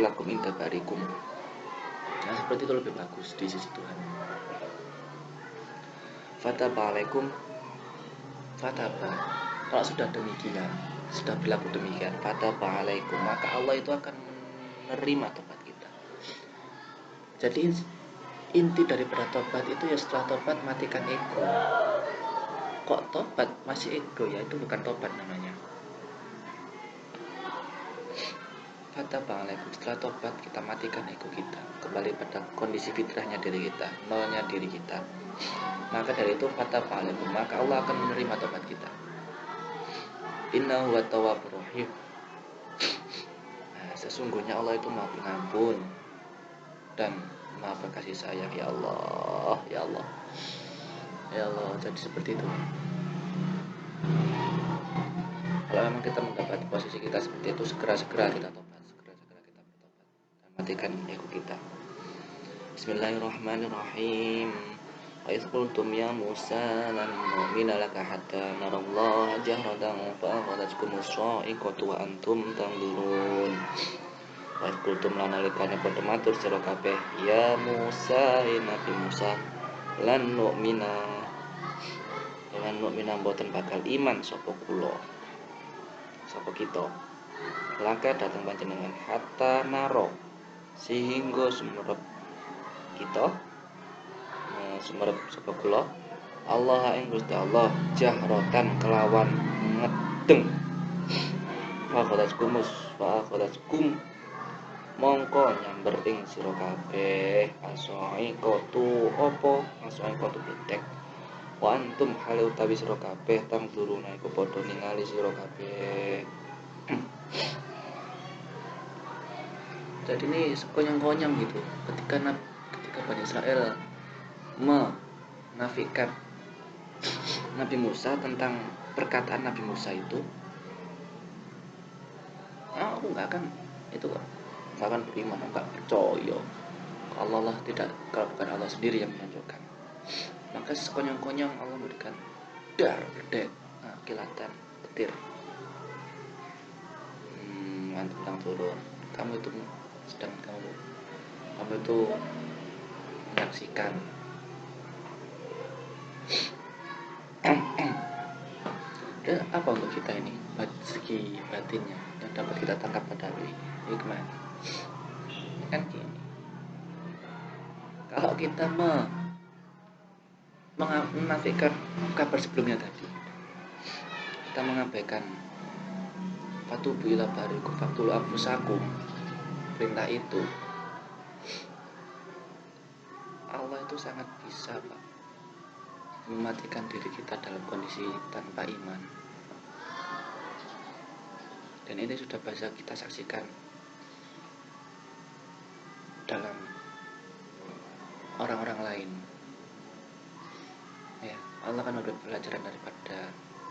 lakum inda barikum. Nah, seperti itu lebih bagus di sisi Tuhan. Fataba alaikum. Kalau sudah demikian, sudah berlaku demikian, fataba alaikum, maka Allah itu akan menerima tobat kita. Jadi inti daripada tobat itu ya setelah tobat matikan ego. Kok tobat masih ego, ya itu bukan tobat namanya. Fataba alaikum, setelah tobat kita matikan ego kita, kembali pada kondisi fitrahnya diri kita, nolnya diri kita. Maka dari itu fataba alaikum, maka Allah akan menerima tobat kita. Innahu huwa tawwabur rahim. Nah, sesungguhnya Allah itu Maha Pengampun dan Maha Berkasih Sayang. Ya Allah, ya Allah, ya Allah. Jadi seperti itu. Kalau memang kita mendapati posisi kita seperti itu, segera kita tobat, segera kita bertobat dan matikan ego kita. Bismillahirrahmanirrahim. Wa idh qultum ya Musa lan nu'mina laka hatta narallaha jahratan fa akhadhatkumus sha'iqatu wa antum tanzurun. Wa idh qultum lan nalikane padha matur sira kabeh ya Musa, Nabi Musa, lan nu'mina mboten bakal iman sapa kula, sapa kita, laka dateng panjenengan hatta naro, sehingga sumerep kita, sumerep sapa kula Allah ing Gusti Allah jahratan kelawan ngedeng. Fa akhadhatkum mongko nyamber ing sira kabeh asaiqatu bledek. Wa antum hale utawi sira kabeh tangduruna iku padha ningali sira kabeh. Jadi ini sekonyong-konyong gitu ketika Bani Israel menafikan Nabi Musa tentang perkataan Nabi Musa itu, aku nggak akan beriman, nggak percaya kalau Allah tidak, kalau bukan Allah sendiri yang menunjukkan. Maka sekonyong-konyong Allah memberikan bledek, kilatan, petir, tentang turun. Kamu itu menyaksikan dan apa untuk kita ini segi batinnya yang dapat kita tangkap pada hari ini hikmah kan gini. Kalau kita menafikan kabar sebelumnya tadi, kita mengabaikan fatubu ila barikum faqtulu anfusakum, perintah itu, itu sangat bisa, Pak, mematikan diri kita dalam kondisi tanpa iman. Dan ini sudah bisa kita saksikan dalam orang-orang lain. Ya, Allah kan memberi pelajaran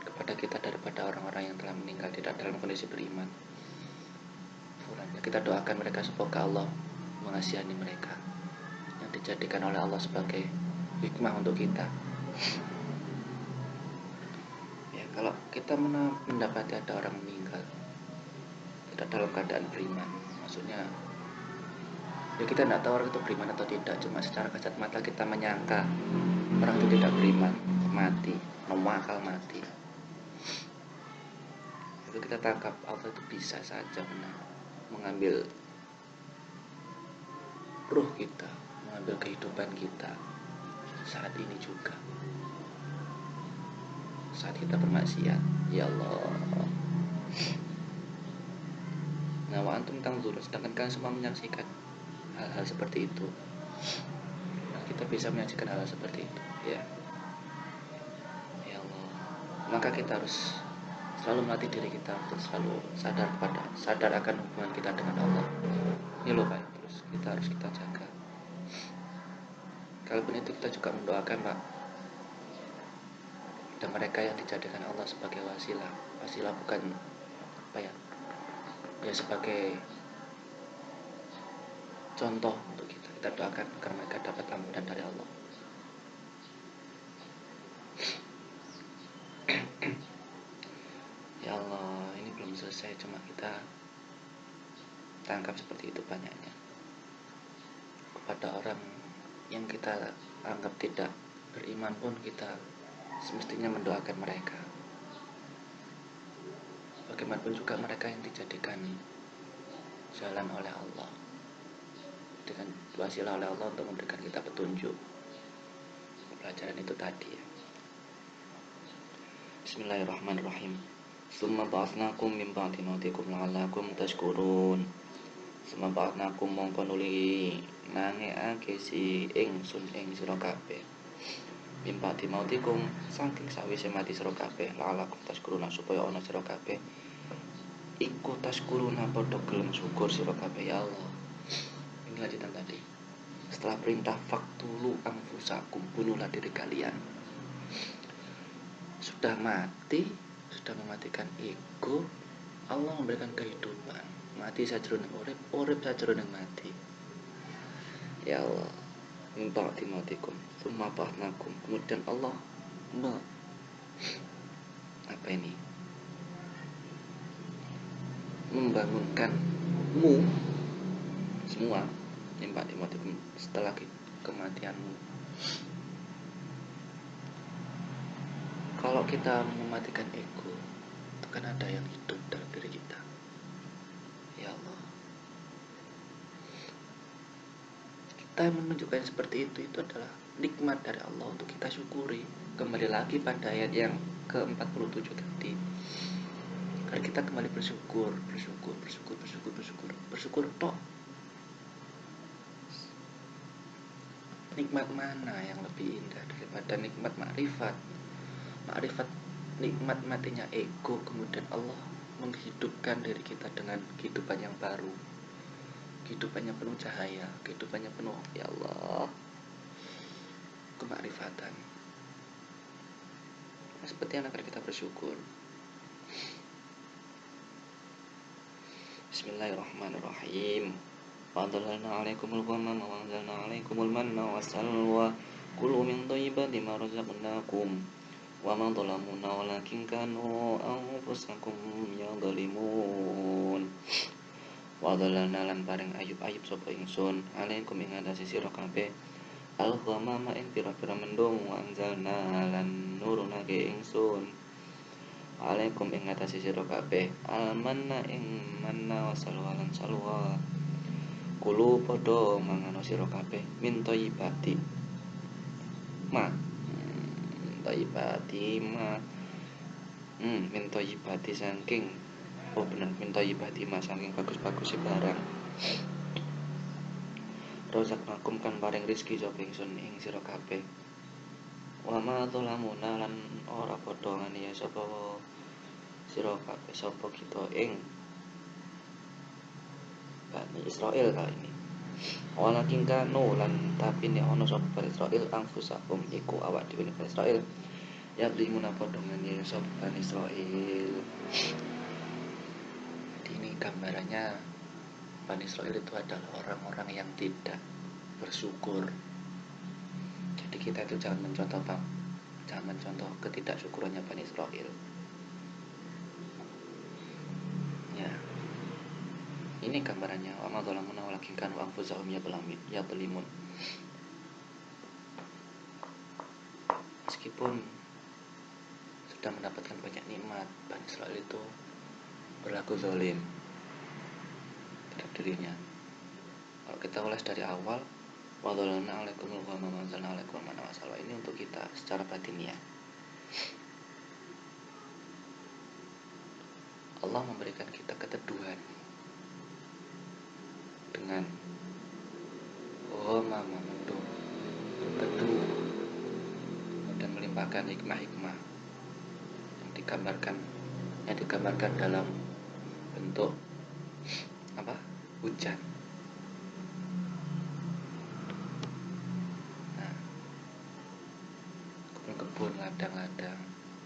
kepada kita daripada orang-orang yang telah meninggal tidak dalam kondisi beriman. Kita doakan mereka semoga Allah mengasihani mereka, yang dijadikan oleh Allah sebagai hikmah untuk kita. Ya, kalau kita mendapati ada orang meninggal tidak dalam keadaan beriman, maksudnya ya kita tidak tahu orang itu beriman atau tidak, cuma secara kasat mata kita menyangka orang itu tidak beriman, mati, akal mati. Itu kita tangkap Allah itu bisa saja mengambil ruh kita, mengambil kehidupan kita saat ini juga, saat kita bermaksiat. Ya Allah. Nah, wa antum tanzurun, sedangkan kalian semua menyaksikan hal-hal seperti itu. Nah, kita bisa menyaksikan hal-hal seperti itu, ya. Ya Allah. Maka kita harus selalu melatih diri kita untuk selalu sadar akan hubungan kita dengan Allah. Ini loh, Pak, terus kita jaga. Kalaupun itu kita juga mendoakan, Pak, dan mereka yang dijadikan Allah sebagai wasilah bukan apa ya sebagai contoh untuk kita doakan agar mereka dapat ampunan dari Allah. Ya Allah, ini belum selesai, cuma kita tangkap seperti itu banyaknya. Kepada orang yang kita anggap tidak beriman pun kita semestinya mendoakan mereka. Bagaimanapun juga mereka yang dijadikan jalan oleh Allah, dengan wasilah oleh Allah untuk memberikan kita petunjuk pelajaran itu tadi, ya. Bismillahirrahmanirrahim. Summa ba'atsnakum min ba'di mautikum la'allakum tashkurun. Summa ba'atsnakum mongko nuli nangekake si ingsun ing sira kabeh. Min ba'di mautikum saking sawise mati sira kabeh la'allakum tashkurun, supaya ana sira kabeh iku tashkuruna padha gelem syukur sira kabeh. Ya Allah. Ini lanjutan tadi. Setelah perintah faktulu anfusakum, bunuhlah diri kalian. Sudah mati, sudah mematikan ego, Allah memberikan kehidupan. Mati sajroning urip sajroning mati. Ya Allah, min ba'di mautikum tsumma ba'atsnakum. Kemudian Allah membangunkanmu semua min ba'di mautikum, setelah kematianmu. Kalau kita mematikan ego, itu kan ada yang hidup dalam diri kita. Ya Allah, kita menunjukkan seperti itu adalah nikmat dari Allah untuk kita syukuri. Kembali lagi pada ayat yang ke-47 tadi, agar kita kembali bersyukur tok. Nikmat mana yang lebih indah daripada nikmat makrifat, nikmat matinya ego, kemudian Allah menghidupkan diri kita dengan kehidupan yang baru, kehidupannya penuh cahaya, kehidupannya penuh, ya Allah, kemakrifatan. Seperti yang akan kita bersyukur. Bismillahirrahmanirrahim. Wa anzalna 'alaikumul ghamama wa anzalna 'alaikumul manna wassalwa kulu min thayyibati ma razaqnakum wa ma dhalamuna walakin kanu anfusakum yadhlimun. Wa anzalna lan paring ayub sapa ingsun 'alaikum ing atase sira kabeh al-ghamama ing pira-pira mendung, wa anzalna lan nurunake ingsun alaikum ing atase sira kabeh al-manna ing manna wasalwa lan salwa. Kulo padha mangan sira kabeh min thayyibati ma min thayyibati saking min thayyibati ma saking bagus-bagus barang razaqnakum kan paring rezeki sapa ingsun ing sira kabeh. Wa ma dzalamuna lan ora padha nganiaya sapa sira kabeh sapa kita ing Bani Israil kali ini. Walakin kanu lan tapi nek ana sapa Bani Israil anfusakum iku awak dhewe Bani Israil ya blimuna padha nganiaya sapa Bani Israil. Jadi ini gambarannya Bani Israil itu adalah orang-orang yang tidak bersyukur. Jadi kita itu jangan mencontoh ketidaksyukurannya Bani Israil. Ya. Ini gambarannya wa ma dzalamuna walakin kanu anfusahum yadhlimun. Meskipun sudah mendapatkan banyak nikmat, Bani Israil itu berlaku zalim terhadap dirinya. Kalau kita ulas dari awal, wa dzalamna alaikumul ghamama wa anzalna alaikumul manna wassalwa, ini untuk kita secara batiniah. Allah memberikan kita keteduhan dengan ghamama, mendung, berteduh, dan melimpahkan hikmah-hikmah yang digambarkan dalam bentuk hujan. Nah, kebun-kebun, ladang-ladang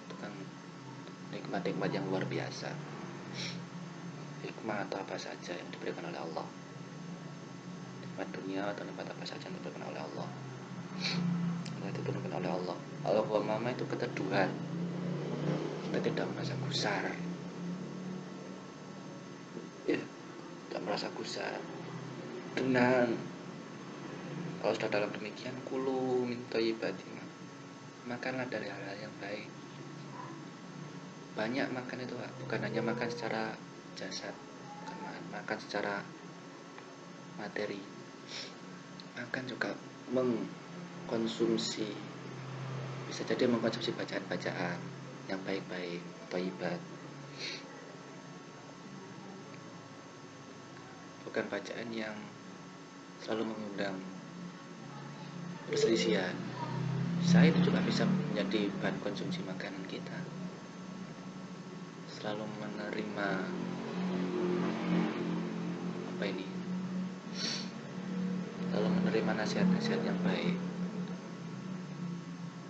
itu kan nikmat-nikmat yang luar biasa. Hikmah atau apa saja yang diberikan oleh Allah, nikmat dunia atau nikmat apa saja yang diberikan oleh Allah, yang diberikan oleh Allah. Al-ghamama itu keteduhan, kita tidak merasa gusar, tidak merasa gusar, tenang. Kalau sudah dalam demikian, kulu min thayyibati, makanlah dari hal-hal yang baik. Banyak makan itu bukan hanya makan secara jasad, bukan makan secara materi, makan juga mengkonsumsi, bisa jadi mengkonsumsi bacaan-bacaan yang baik-baik, thayyibat. Bukan bacaan yang selalu mengundang perselisihan. Saya itu juga bisa menjadi bahan konsumsi makanan kita. Selalu menerima selalu menerima nasihat-nasihat yang baik.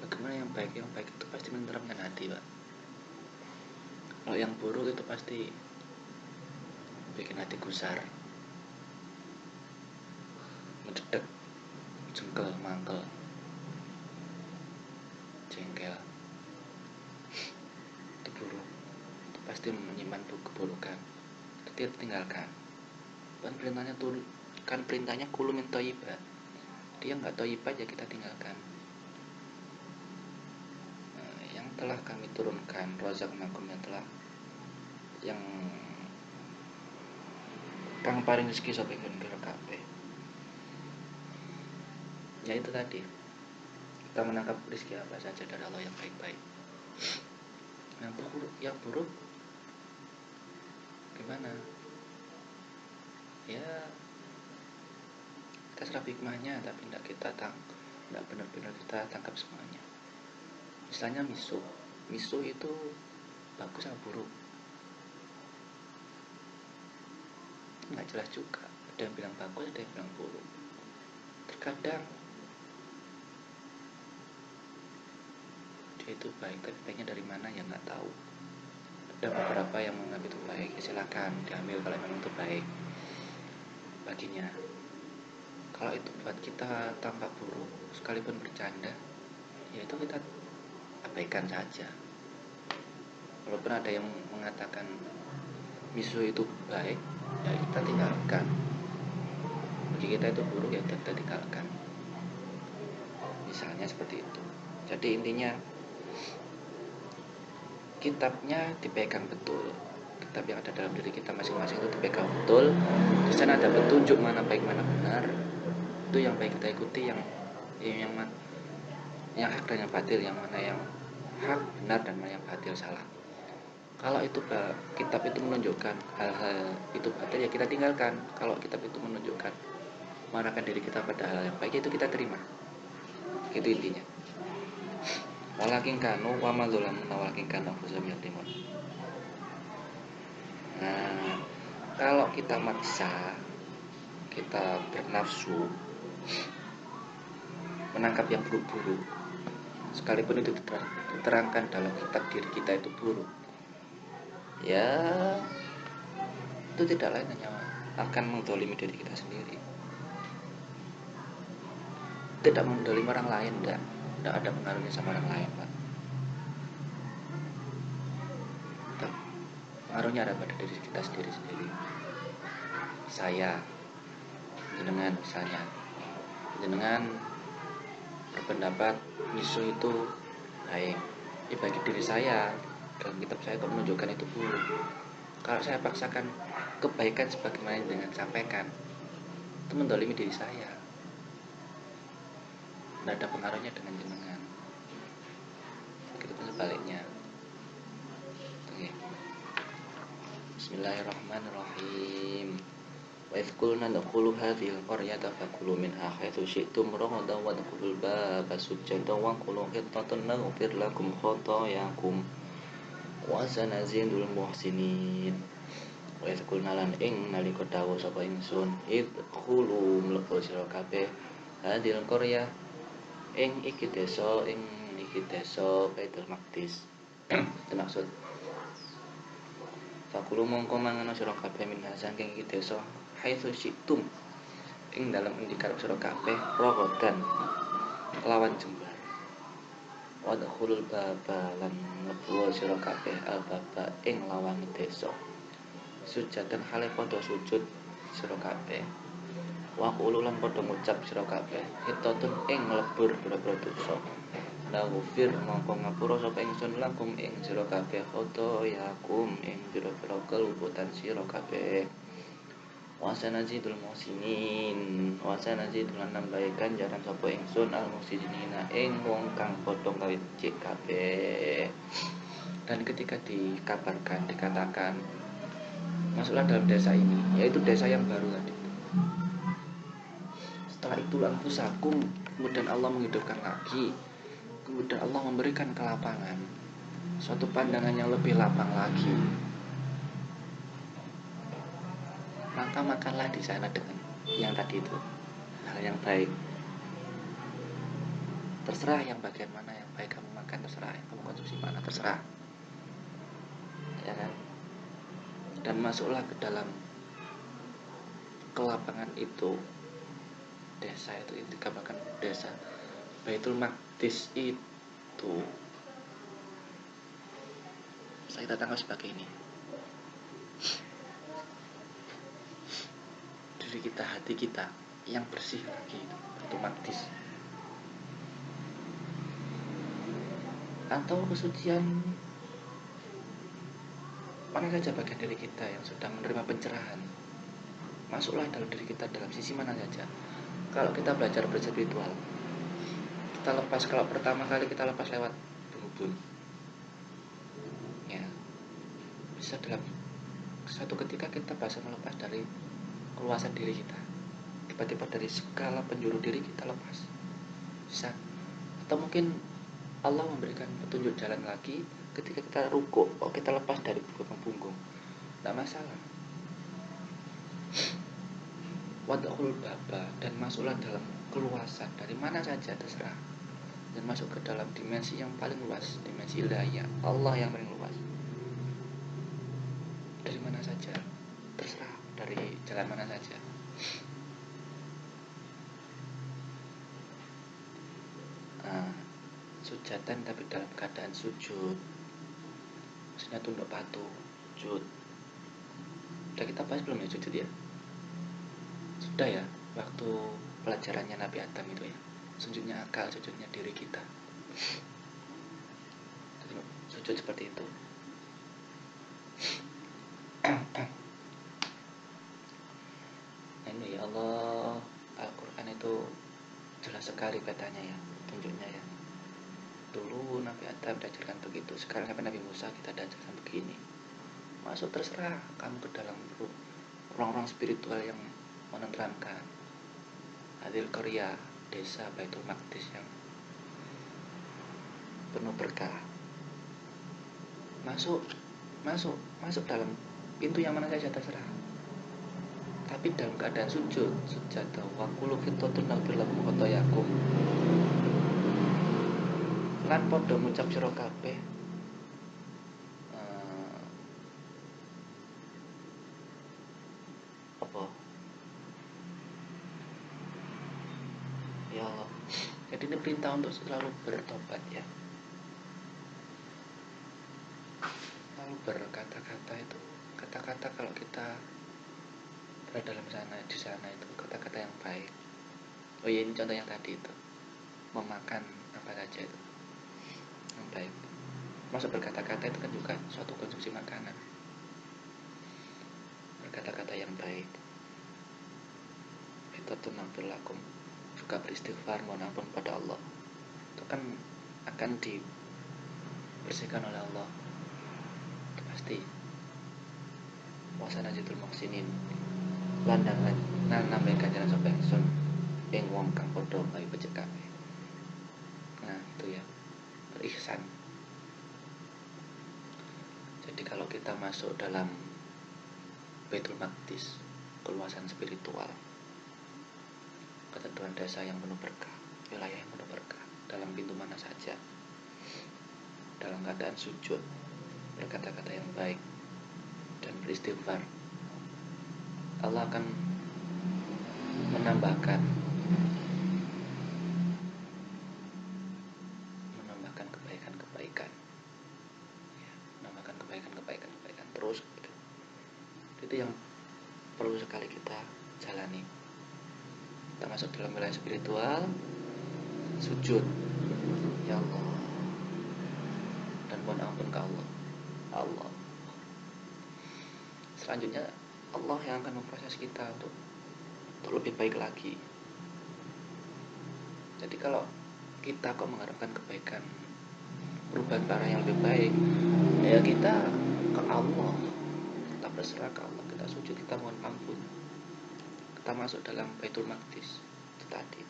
Bagaimana yang baik? Yang baik itu pasti menenteramkan hati, Pak. Kalau yang buruk itu pasti bikin hati gusar, ngededek, jengkel, mangkel, jengkel. Itu buruk, itu pasti menyimpan keburukan. Itu tinggalkan. Kan perintahnya kulu min thayyibat. Dia nggak thayyibat ya kita tinggalkan. Yang telah kami turunkan, razaqnakum, yang kang paring rezeki sapa ingkang kabeh. Ya itu tadi, kita menangkap rezeki apa saja dari Allah yang baik-baik. Yang buruk gimana? Ya kita serap hikmahnya, tapi tidak benar-benar kita tangkap semuanya. Misalnya miso itu bagus atau buruk? Nggak jelas juga. Ada yang bilang bagus, ada yang bilang buruk. Terkadang dia itu baik, tapi baiknya dari mana ya nggak tahu. Ada beberapa yang menganggap itu baik, ya silakan diambil kalau memang itu baik baginya. Kalau itu buat kita tampak buruk, sekalipun bercanda, ya itu kita abaikan saja. Walaupun ada yang mengatakan miso itu baik, ya kita tinggalkan. Bagi kita itu buruk, ya kita tinggalkan. Misalnya seperti itu. Jadi intinya kitabnya dipegang betul. Kitab yang ada dalam diri kita masing-masing itu dipegang betul. Di sana ada petunjuk mana baik mana benar. Itu yang baik kita ikuti, yang hak dan yang batil, yang mana yang hak benar dan mana yang batil salah. Kalau itu kitab itu menunjukkan hal-hal itu batil, ya kita tinggalkan. Kalau kitab itu menunjukkan mengarahkan diri kita pada hal yang baik, itu kita terima. Itu intinya. Walakin kanu wa ma zalamuna walakin kanu anfusahum yadlimun. Nah, kalau kita maksa, kita bernafsu menangkap yang buruk-buruk, sekalipun itu diterangkan dalam kitab diri kita itu buruk, ya itu tidak lain hanya akan mendolimi diri kita sendiri. Tidak mendolimi orang lain, tidak ada pengaruhnya sama orang lain, Pak. Pengaruhnya ada pada diri kita sendiri. Saya, jenengan misalnya, jenengan berpendapat misu itu baik, bagi diri saya dalam kitab saya kok menunjukkan itu buruk. Kalau saya paksakan kebaikan sebagaimana yang dengan sampaikan, itu mendolimi diri saya. Tidak ada pengaruhnya dengan jenengan. Begitupun sebaliknya. Oke. Bismillahirrahmanirrahim. Wa idh qulna dkhulu hadhil qaryata fakulu minha haitsu syi'tum ragadan wadkhulul baba sujjadan wa qulu hitatun naghfir lakum khotoyakum wa sanazidul muhsinin. Wa idh qulna lan ing nalika dawuh sapa ingsun idkhulu mlebu sira kabeh hadhil qaryah ing iki desa Baitul Maqdis. Itu maksud fakulu mongko mangan sira kabeh min saking iki desa haitsu syi'tum ing dalem endi karep sira kabeh rogodan kelawan jembar. Wadkhulul baba lan mlebu sira kabeh al baba ing lawang desa. Sujadan hale padha sujud sira kabeh. Wa qulu lan padha ngucap sira kabeh hitatun ing nglebur pira-pira dosa. Naghfir mongko ngapura sapa ingsun lakum ing sira kabeh khotoyakum ing pira-pira keluputan sira kabeh. Wasanazidul muhsinin wasanazidul nambahi ganjaran sapa ingsun al muhsinina ing wong kang padha gawe becik kabeh. Dan ketika dikatakan masuklah dalam desa ini, yaitu desa yang baru tadi. Setelah itu anfusakum, kemudian Allah menghidupkan lagi, kemudian Allah memberikan kelapangan, suatu pandangan yang lebih lapang lagi. Maka makanlah di sana dengan yang tadi itu, hal yang baik. Terserah yang bagian mana yang baik kamu makan, terserah yang kamu konsumsi mana, terserah. Ya kan? Dan masuklah ke dalam kelapangan itu. Desa itu digambarkan desa Baitul Maqdis itu saya tangkap sebagai ini. Diri kita, hati kita yang bersih lagi itu Baitul Maqdis. Atau kesucian mana saja bagian diri kita yang sudah menerima pencerahan, masuklah dalam diri kita dalam sisi mana saja. Kalau kita belajar berspiritual, kita lepas, kalau pertama kali kita lepas lewat bun-bun, ya bisa dalam suatu ketika kita bisa melepas dari keluasan diri kita, tiba-tiba dari segala penjuru diri kita lepas, bisa. Atau mungkin Allah memberikan petunjuk jalan lagi ketika kita rukuk, kita lepas dari punggung, tidak masalah. Wadkhul baba, dan masuklah dalam keluasan dari mana saja terserah, dan masuk ke dalam dimensi yang paling luas, dimensi ilahiyah Allah yang paling luas. Dari mana saja terserah, dari jalan mana saja. Sujadan tapi dalam keadaan sujud, maksudnya tunduk patuh, sujud. Sudah kita bahas belum ya sujud ya? Sudah ya, waktu pelajarannya Nabi Adam itu ya, sujudnya akal, sujudnya diri kita. Sujud seperti itu. Ini ya Allah, Al-Quran itu jelas sekali katanya ya, tunjuknya ya. Dulu Nabi Adam diajarkan begitu, sekarang sampai Nabi Musa kita diajarkan begini. Masuk terserah kamu ke dalam ruang-ruang spiritual yang menenteramkan. Hadil Korea, desa Baitul Maqdis yang penuh berkah. Masuk dalam pintu yang mana saja terserah. Tapi dalam keadaan sujud, sujadah wa qulu qittatun naghfir lakum khotoyakum. Lan padha ngucap sira kabeh apa? Ya Allah. Jadi ini perintah untuk selalu bertobat ya. Lalu berkata-kata itu, kata-kata kalau kita berada di sana itu kata-kata yang baik. Oh iya, ini contoh yang tadi itu, memakan apa saja itu yang baik. Masuk berkata-kata itu kan juga suatu konsumsi makanan. Berkata-kata yang baik. Itu naghfir lakum, juga beristighfar, mohon ampun pada Allah. Itu kan akan dibersihkan oleh Allah. Itu pasti. Wasana jitul muhsinin. Landang nambahe ganjaran sapa ingsun ing wong kang padha gawe becik kabeh. Nah, itu ya. Berihsan. Jadi kalau kita masuk dalam Baitul Maqdis, keluasan spiritual, ketentuan desa yang penuh berkah, wilayah yang penuh berkah, dalam pintu mana saja, dalam keadaan sujud, berkata-kata yang baik, dan beristighfar, Allah akan menambahkan kebaikan-kebaikan, menambahkan kebaikan-kebaikan terus gitu. Itu yang perlu sekali kita jalani. Kita masuk dalam wilayah spiritual, sujud, ya Allah, dan mohon ampun ke Allah. Selanjutnya Allah yang akan memproses kita untuk lebih baik lagi. Jadi kalau kita kok mengharapkan kebaikan, perubahan ke arah yang lebih baik, ya kita ke Allah, kita berserah ke Allah, kita sujud, kita mohon ampun, kita masuk dalam Baitul Maqdis itu tadi.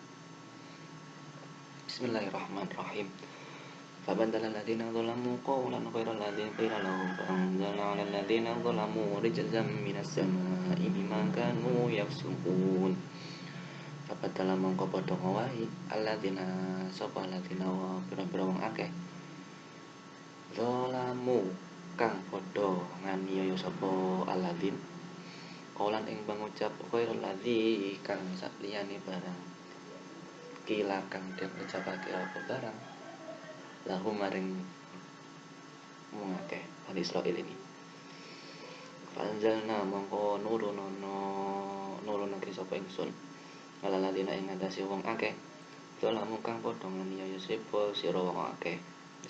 Bismillahirrahmanirrahim. فبدل الذين ظلموا قولا غير الذي قيل لهم فأنزلنا على الذين ظلموا رجزا من السماء بما كانوا يفسقون. Fabadala mongko padha ngowahi alladzina sapa alladzina wa pira-pira wong akeh zalamu kang padha nganiaya sapa alladzin kaulan ing pangucap ghairul ladzi kang sakliyane barang kila kang den ucapake apa barang lahu maring wong akeh Bani Israil ini. Fanzalna mongko nurunake sapa ingsun alaladina ing ngatasi wong akeh zalamu kang padha nganiaya sira wong akeh.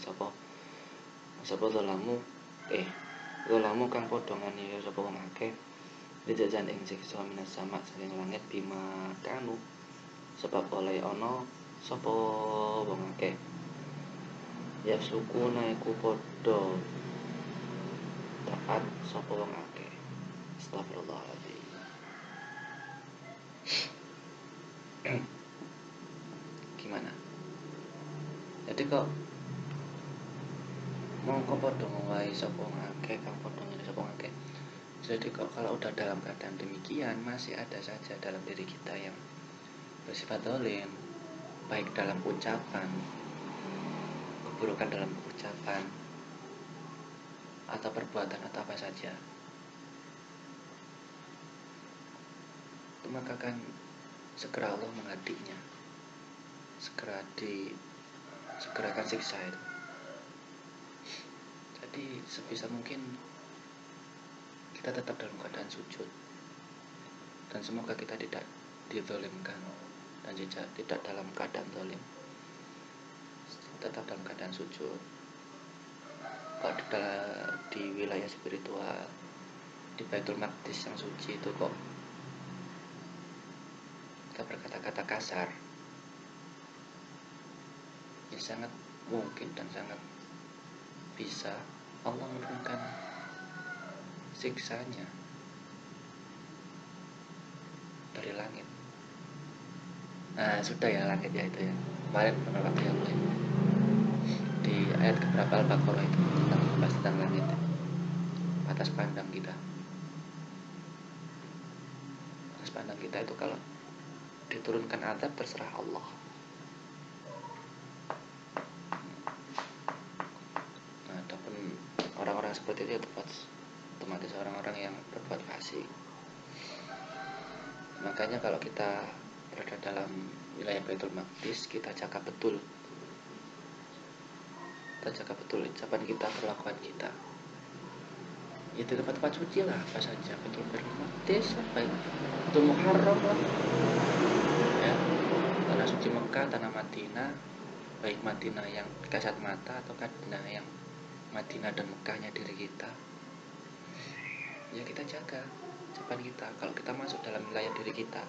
Sapa zalamu kang padha nganiaya sapa wong akeh dijajan ing siksa minas sama saking langit bima kanu sebab oleh ana sapa wong akeh ya sukuna iku padha taat sapa wong akeh. Astagfirullahaladzim. Gimana? Jadi kok mongko padha ngowahi sapa wong akeh kang padha ngene sapa wong akeh. Jadi kok kalau udah dalam keadaan demikian masih ada saja dalam diri kita yang bersifat zalim, baik dalam ucapan, keburukan dalam ucapan atau perbuatan atau apa saja, itu maka kan segera Allah menghadiknya, segera akan siksa itu. Jadi sebisa mungkin kita tetap dalam keadaan sujud, dan semoga kita tidak dizalimkan dan tidak dalam keadaan zalim, tetap dalam keadaan sujud. Kalau di wilayah spiritual, di Baitul Maqdis yang suci itu kok kita berkata-kata kasar, ya sangat mungkin dan sangat bisa Allah menurunkan siksanya dari langit. Nah, sudah ya langit ya itu ya. Kemarin beberapa waktu yang lalu di ayat keberapa Al-Baqarah itu tentang membahas tentang langit, batas pandang kita. Batas pandang kita itu kalau diturunkan azab terserah Allah. Nah, adapun orang-orang seperti itu otomatis orang-orang yang berbuat fasik. Makanya kalau kita berada dalam wilayah Baitul Maqdis, kita jaga betul ucapan kita, perlakuan kita. Itu tempat-tempat suci lah, apa saja, betul Baitul Maqdis sampai betul Muharram lah ya, tanah suci Mekah, tanah Madinah, baik Madinah yang kasat mata atau Madinah yang Madinah dan Mekahnya diri kita, ya kita jaga ucapan kita. Kalau kita masuk dalam wilayah diri kita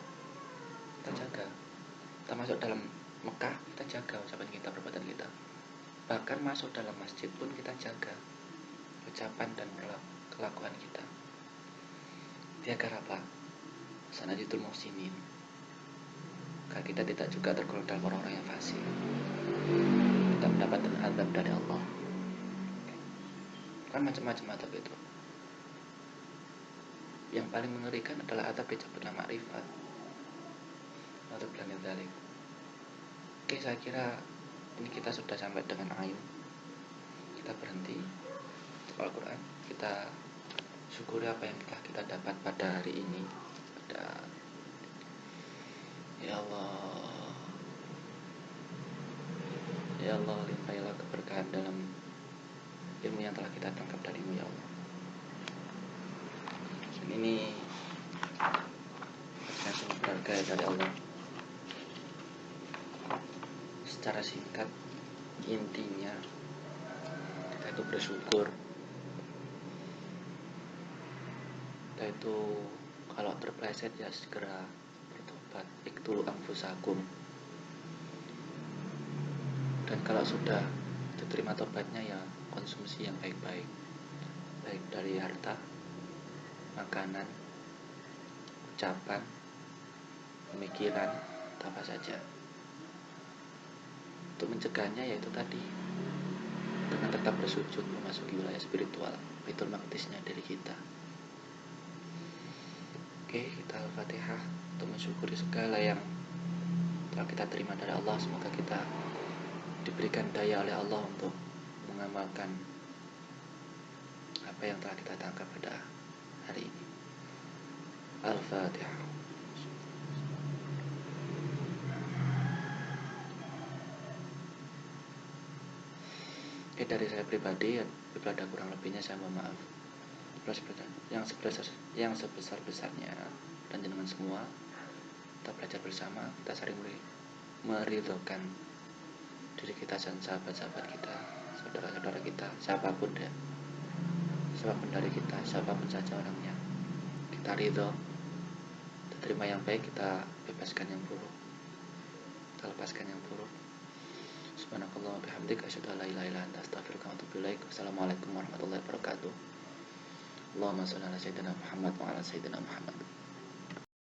jaga. Kita masuk dalam Mekah, kita jaga ucapan kita, perbuatan kita. Bahkan masuk dalam masjid pun kita jaga ucapan dan kelakuan kita. Agar apa? Sanaditul muhsinin, agar kita tidak juga tergolong dalam orang-orang yang fasik, kita mendapatkan azab dari Allah. Kan macam-macam azab itu. Yang paling mengerikan adalah azab dicabut nama ma'rifat. Oke, saya kira ini kita sudah sampai dengan akhir. Kita berhenti Al-Quran, kita syukuri apa yang kita dapat pada hari ini. Ya Allah, limpahkanlah keberkahan dalam ilmu yang telah kita tangkap darimu ya Allah. Dan ini sungguh berharga dari Allah. Secara singkat, intinya kita itu bersyukur. Kita itu kalau terpleset ya segera bertobat. Iqtulu anfusakum. Dan kalau sudah diterima tobatnya ya konsumsi yang baik-baik, baik dari harta, makanan, ucapan, pemikiran, apa saja. Untuk mencegahnya yaitu tadi, dengan tetap bersujud memasuki wilayah spiritual, Baitul Maqdisnya diri kita. Oke, kita Al-Fatihah untuk mensyukuri segala yang telah kita terima dari Allah. Semoga kita diberikan daya oleh Allah untuk mengamalkan apa yang telah kita tangkap pada hari ini. Al-Fatihah. Dari saya pribadi, bila ada kurang lebihnya saya mohon maaf. Yang sebesar-besarnya, dan dengan semua kita belajar bersama, kita saling meridhokan diri kita dan sahabat-sahabat kita, saudara-saudara kita, siapapun dari kita, siapapun saja orangnya, kita ridho, kita terima yang baik, kita bebaskan yang buruk, kita lepaskan yang buruk. Subhanakallah wa bihamdika asyhadu an la ilaha illa anta astaghfiruka wa atubu ilaik. Wassalamualaikum warahmatullahi wabarakatuh. Allahumma shalli ala sayyidina Muhammad wa ala sayyidina Muhammad.